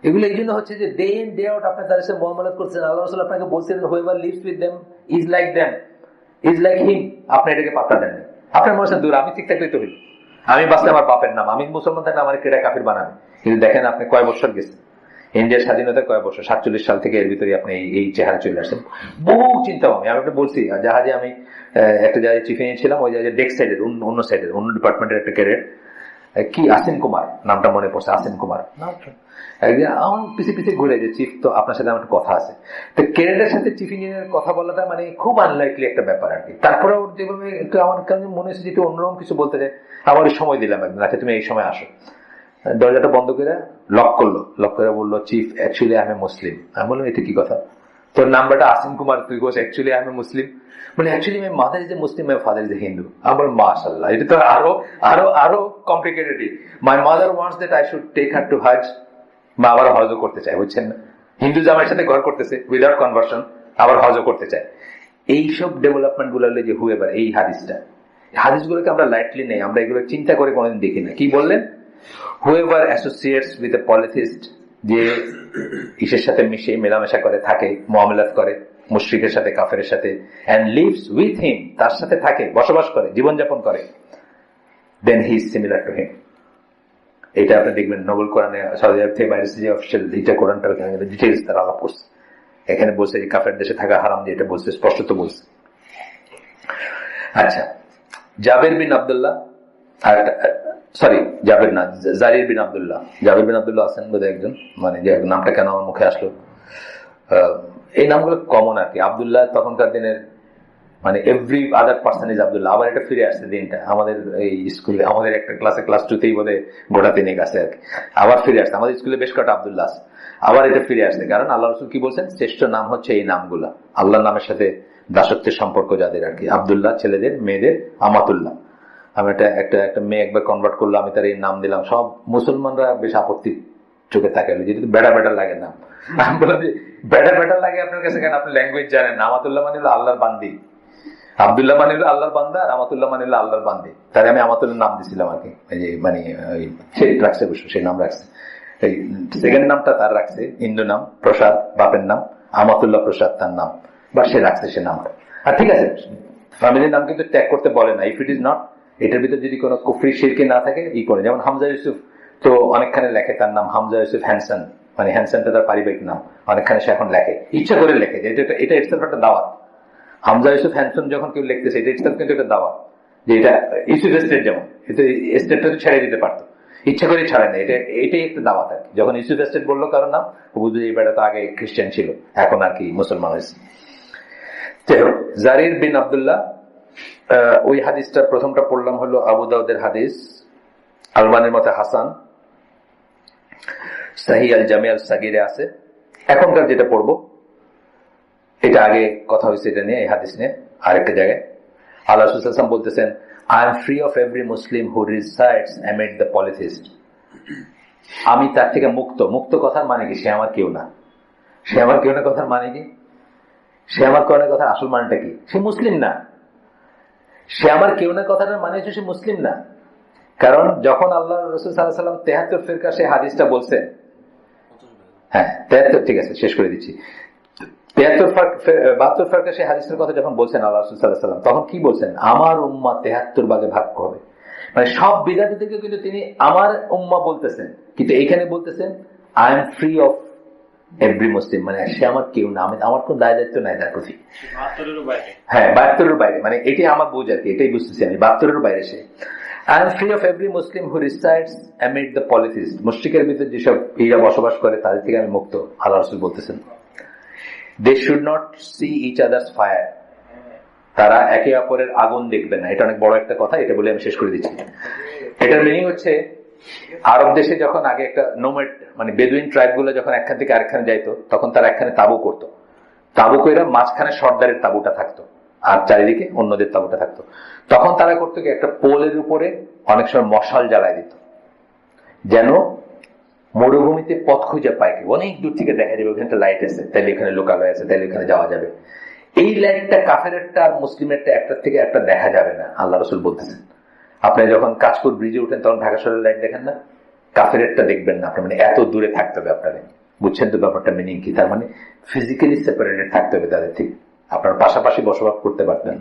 এগুলো এই জন্য হচ্ছে যে ডে ইন ডে আউট আপনি তাদের সাথে মুআমালাত করছেন। আল্লাহ রাসূল আপনাকে বলছেন, whoever lives with them is like them, is like him. আপনি এটাকে পাত্তা দেন না। আপনার মনে হচ্ছে দূর, আমি ঠিক থাকলেই তো হইল, আমি বাঁচলে আমার বাপের নাম, আমি মুসলমান থাকলে আমার কেডা কাফির বানাবে। কিন্তু দেখেন আপনি কয় বছর গেছে, ইন্ডিয়ার স্বাধীনতার কয় বছর, 47 সাল থেকে এর ভিতরে আপনি এই চেহারা চলে আসছেন। বহু চিন্তা আমি একটা বলছি, জাহাজে আমি একটা জায়গায় চিফ ইঞ্জিনিয়ার ছিলাম, ওই জায়গায় ডেস্ক সাইডের অন্য সাইডের অন্য ডিপার্টমেন্টের একটা ক্যাডেট, কি আসিন কুমার নামটা মনে পড়ছে, আসিন কুমার। একদিন আমার পিছিয়ে ঘুরে যে চিফ, তো আপনার সাথে আমার একটা কথা আছে। তো ক্যাডেটের সাথে চিফ ইঞ্জিনিয়ারের কথা বলাটা মানে খুব আনলাইকলি একটা ব্যাপার আর কি। তারপরে ওর যেভাবে একটু আমার কাছে মনে হচ্ছে যে অন্যরকম কিছু বলতে চাই, আমার সময় দিলাম একদিন, আচ্ছা তুমি এই সময় আসো। দরজাটা বন্ধ করে লক করলো, লক করে বললো, চিফ অ্যাকচুয়ালি আমি মুসলিম। আমি বললাম এটা কি কথা, তোর নাম্বারটা আসিম কুমার, তুই কোস অ্যাকচুয়ালি আমি মুসলিম? মানে actually my mother is a Muslim, my father is a Hindu. আমি বললাম মাশাআল্লাহ, এটা তো আরো আরো আরো complicated. My mother wants that I should take her to hajj. মা আবার হজও করতে চায়, বুঝছেন না? হিন্দু জামাইয়ের সাথে ঘর করতেছে উইদাউট কনভার্সন, আবার হজও করতে চায়। এইসব ডেভেলপমেন্ট গুলো যে হুয়ে পারে, এই হাদিসগুলোকে আমরা লাইটলি নেই, আমরা এগুলো চিন্তা করে কোনোদিন দেখি না। কি বললেন? whoever associates with a polytheist, যে ঈশ্বরের সাথে মিশে মেলামেশা করে থাকে, মুআমালাত করে মুশরিকের সাথে, কাফেরের সাথে, and lives with him, তার সাথে থাকে, বসবাস করে, জীবনযাপন করে, then he is similar to him. এটা আপনি দেখবেন নোবেল কোরআনে, সৌদি আরব থেকে বাইরে যে অফিসিয়াল এটা কোরআনটা ডিটেইলস তারা আলাপ করছে। এখানে বলছে যে কাফের দেশে থাকা হারাম, দিয়ে এটা বলছে, স্পষ্টত বলছে। আচ্ছা, জাবের বিন আব্দুল্লাহ, সরি জাবের না, জারির বিন আব্দুল্লাহ, জাবের বিন আব্দুল্লাহ আছেন বোধহয় একজন, মানে যে নামটা কেন আমার মুখে আসলো, এই নামগুলো কমন আর কি। আব্দুল্লাহ তখনকার দিনের মানে every other person is Abdullah. আবার এটা ফিরে আসছে দিনটা, আমাদের এই স্কুলে, আমাদের একটা ক্লাস 2তেই বোধহয় গোটা 3 আছে আর কি, আবার ফিরে আসছে। আমাদের স্কুলে বেশ কটা আব্দুল্লাহ আছে, আবার এটা ফিরে আসছে। কারণ আল্লাহ রাসূল কি বলছেন, শ্রেষ্ঠ নাম হচ্ছে এই নামগুলা, আল্লাহর নামের সাথে দাসত্বের সম্পর্ক যাদের আর কি, আব্দুল্লাহ ছেলেদের, মেয়েদের আমাতুল্লাহ। আমি একটা মেয়ে একবার কনভার্ট করলো, আমি তার এই নাম দিলাম, সব মুসলমানরা বেশ আপত্তি চোখে তাকালো, যেটা বেড়া বেটা লাগে নাম। আমি বললাম যে বেড়া বেটা লাগে আপনার কাছে কেন, আপনি ল্যাঙ্গুয়েজ জানেন না। আমাতুল্লাহ মানে হলো আল্লাহর বান্দি, আব্দুল্লাহ মানে হলো আল্লাহর বান্দা, আর আমাতুল্লাহ মানে হলো আল্লাহর বান্দি। তাই আমি আমাতুল্লাহ নাম দিছিলাম আর কি, মানে সে রাখছে অবশ্য, সেই নাম রাখছে। এই সেকেন্ড নামটা তার রাখছে, হিন্দু নাম, প্রসাদ বাপের নাম, আমাতুল্লাহ প্রসাদ তার নাম, বা সে রাখছে সে নামটা। আর ঠিক আছে, ফ্যামিলির নাম কিন্তু ত্যাগ করতে বলে না, ইফ ইট ইজ নট, এটার ভিতরে যদি কোনো কুফরি শিরকি না থাকে ই করে। যেমন হামজা ইউসুফ তো অনেকখানে লেখে তার নাম হামজা ইউসুফ হ্যানসন, মানে হ্যানসনটা তার পারিবারিক নাম, অনেকখানে সে এখন লেখে, ইচ্ছা করে লেখে, এটা ইটসেলফ একটা দাওয়াত। হামজা ইউসুফ হ্যানসন যখন কেউ লিখতেছে, এটা ইটসেলফ কিন্তু একটা দাওয়াত, যে এটা ইউসুফ এস্টেট, যেমন এস্টেটটা তো ছেড়ে দিতে পারতো, ইচ্ছা করে ছাড়ে না, এটাই একটা দাওয়াত আর কি। যখন ইউসুফ এস্টেট বললো কারণ নাম, বুঝলো এই বেটা তো আগে খ্রিস্টান ছিল, এখন আর কি মুসলমান হয়েছে। জারির বিন আব্দুল্লাহ, ওই হাদিসটা প্রথমটা পড়লাম হলো আবু দাউদের হাদিস, আলবানির মতে হাসান, সাহিহ আল জামি আল সাগিরে আছে। এখনকার যেটা পড়বো, এটা আগে কথা হয়েছে এটা নিয়ে, এই হাদিস নিয়ে আরেকটা জায়গায় আল্লাহ রাসূল সাল্লাল্লাহু আলাইহি ওয়াসাল্লাম বলতেছেন, I am free of every Muslim who resides amid the polytheist. আমি তার থেকে মুক্ত। মুক্ত কথার মানে কি? সে আমার কেউ না। সে আমার কেউ না কথার মানে কি? সে আমার কেউ না কথার আসল মানেটা কি? সে মুসলিম না। সে আমার কেউ না কথাটার মানে হচ্ছে সে মুসলিম না। কারণ যখন আল্লাহ রাসূল সাল্লাল্লাহু আলাইহি ওয়াসাল্লাম 73 ফিরকা সে হাদিসটা বলছেন, হ্যাঁ 73, ঠিক আছে শেষ করে দিচ্ছি, 72 ফিরকা সে হাদিসের কথা যখন বলছেন আল্লাহ রাসূল সাল্লাল্লাহু আলাইহি ওয়াসাল্লাম, তখন কি বলছেন? আমার উম্মাহ 73 ভাগে ভাগ হবে। মানে সব বিদাতি থেকে কিন্তু তিনি আমার উম্মাহ বলতেছেন, কিন্তু এইখানে বলতেছেন I am free of every মুসলিম, মানে সে আমার কেউ না, আমার কোন দায় দায়িত্ব নাই তার প্রতি। হ্যাঁ 72-এর বাইরে, মানে এটাই আমার বুঝ আর কি, এটাই বুঝতেছি আমি, 72-এর বাইরে সে। I am free of every Muslim who resides amid the polytheists. মুশরিকের ভিতরে যেসব ইরা বসবাস করে তাদের থেকে আমি মুক্ত, আল্লাহ রাসূল বলতেছেন। They should not see each other's fire. তারা একে অপরের আগুন দেখবে না। এটা অনেক বড় একটা কথা, এটা বলে আমি শেষ করে দিচ্ছি। এটার মিনিং হচ্ছে, আরব দেশে যখন আগে একটা নোমেড, মানে বেদুইন ট্রাইব গুলো যখন একখান থেকে আরেকখানে যাইতো, তখন তারা একখানে তাবু করতো। তাবু কইরা মাঝখানে সর্দারের তাবুটা থাকতো, আর চারিদিকে অন্যদের তাবুটা থাকতো। তখন তারা করতো কি, একটা পোলের উপরে অনেক সময় মশাল জ্বালায় দিত, যেন মরুভূমিতে পথ খুঁজে পায়, কি অনেক দূর থেকে দেখা যাবে ওখানে লাইট আছে, তাইলে এখানে লোকালয় আছে, তাইলে এখানে যাওয়া যাবে। এই লাইটটা কাফেরেরটা আর মুসলিমেরটা একটার থেকে একটা দেখা যাবে না, আল্লাহ রাসূল বলতেছেন। আপনি যখন কাঁচপুর ব্রিজে উঠেন তখন ঢাকা শহরের লাইট দেখেন না, কাফেরেরটা দেখবেন না আপনার, মানে এত দূরে থাকতে হবে আপনার। বুঝছেন তো ব্যাপারটা মিনিং কি? তার মানে ফিজিক্যালি সেপারেটেড থাকতে হবে তাদের থেকে, আপনার পাশাপাশি বসবাস করতে পারবেন।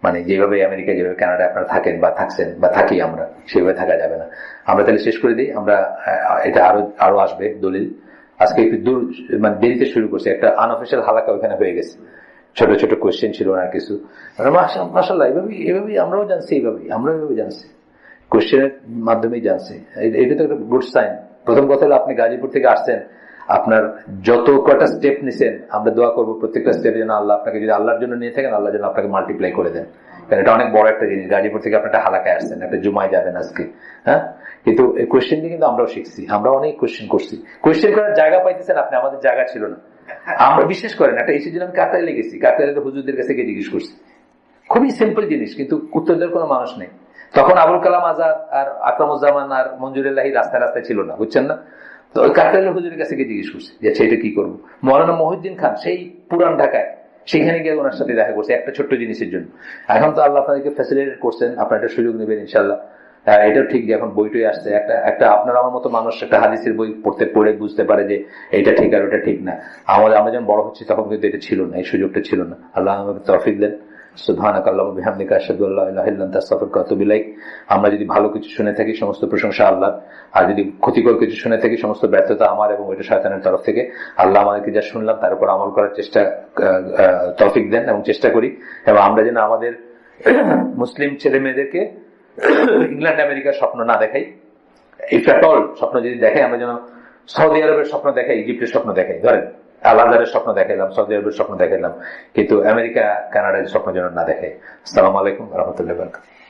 মানে যেভাবে আমেরিকা, যেভাবে কানাডায় আপনারা থাকেন বা থাকছেন বা থাকি আমরা, সেভাবে থাকা যাবে না। আমরা তাহলে শেষ করে দিই, আমরা এটা আরো আসবে দলিল। আজকে একটু দূর, মানে দেরিতে শুরু করছে, একটা আনঅফিসিয়াল হালাকা ওখানে হয়ে গেছে, ছোট ছোট কোয়েশ্চেন ছিল না কিছু। মাশাআল্লাহ, এভাবেই আমরাও জানছি, আমরাও এভাবে জানছি, কোয়েশ্চেনের মাধ্যমেই জানছি। এটা তো একটা গুড সাইন। প্রথম কথা হলো আপনি গাজীপুর থেকে আসছেন, আপনার যত কটা স্টেপ নিছেন, আমরা দোয়া করবো প্রত্যেকটা স্টেপে যেন আল্লাহ আপনাকে, যদি আল্লাহর জন্য নিয়ে থাকেন, আল্লাহ যেন আপনাকে মাল্টিপ্লাই করে দেন। কারণ এটা অনেক বড় একটা জিনিস। গাজীপুর থেকে আপনি একটা হালাকায় আসছেন, একটা জুমায় যাবেন আজকে, হ্যাঁ, কিন্তু এই কোয়েশ্চেন দিয়ে কিন্তু আমরাও শিখছি, আমরা অনেক কোয়েশ্চেন করছি। কোয়েশ্চেন করার জায়গা পাইতেছেন আপনি, আমাদের জায়গা ছিল না। আমরা বিশেষ করেন একটা এসে আমি কাকরাইলে গেছি, কাকরাইলের হুজুরদের কাছে গিয়ে জিজ্ঞেস করছি, খুবই সিম্পল জিনিস, কিন্তু উত্তর দেওয়ার কোনো মানুষ নেই। তখন আবুল কালাম আজাদ আর আকরামুজ্জামান আর মঞ্জুরুল্লাহি রাস্তায় রাস্তায় ছিল না, বুঝছেন না? তো ওই কাকরাইলের হুজুরের কাছে গিয়ে জিজ্ঞেস করছি যে সেটা কি করবো। মৌলানা মহিউদ্দিন খান সেই পুরান ঢাকায়, সেখানে গিয়ে ওনার সাথে দেখা করছে একটা ছোট্ট জিনিসের জন্য। এখন তো আল্লাহ আপনাদেরকে ফ্যাসিলিটেট করছেন, আপনার একটা সুযোগ নেবেন ইনশাল্লাহ। এটাও ঠিক যে এখন বইটই আসছে, একটা আপনার আমার মতো মানুষ একটা হাদিসের বই পড়ে বুঝতে পারে যে এটা ঠিক আর ওটা ঠিক না। আমরা যখন বড় হচ্ছি তখন কিন্তু এটা ছিল না, এই সুযোগটা ছিল না। আল্লাহ আমাকে তৌফিক দেন। সুবহানাকাল্লাহুম্মা ওয়া বিহামদিকা আশহাদু আল্লা ইলাহা ইল্লা আনতা আস্তাগফিরুকা ওয়া আতুবু ইলাইক। আমরা যদি ভালো কিছু শুনে থাকি সমস্ত প্রশংসা আল্লাহ, আর যদি ক্ষতিকর কিছু শুনে থাকি সমস্ত ব্যর্থতা আমার এবং ওইটা শয়তানের তরফ থেকে। আল্লাহ আমাদেরকে যা শুনলাম তার উপর আমল করার চেষ্টা তৌফিক দেন এবং চেষ্টা করি, এবং আমরা যেন আমাদের মুসলিম ছেলে মেয়েদেরকে ইংল্যান্ড আমেরিকার স্বপ্ন না দেখাই। ইফ এট অল স্বপ্ন যদি দেখাই, আমরা যেন সৌদি আরবের স্বপ্ন দেখাই, ইজিপ্টের স্বপ্ন দেখাই। ধরেন আল আজহারের স্বপ্ন দেখাইলাম, সৌদি আরবের স্বপ্ন দেখাইলাম, কিন্তু আমেরিকা কানাডার স্বপ্ন যেন না দেখাই। আসসালামু আলাইকুম ওয়া রাহমাতুল্লাহি ওয়া বারাকাতুহু।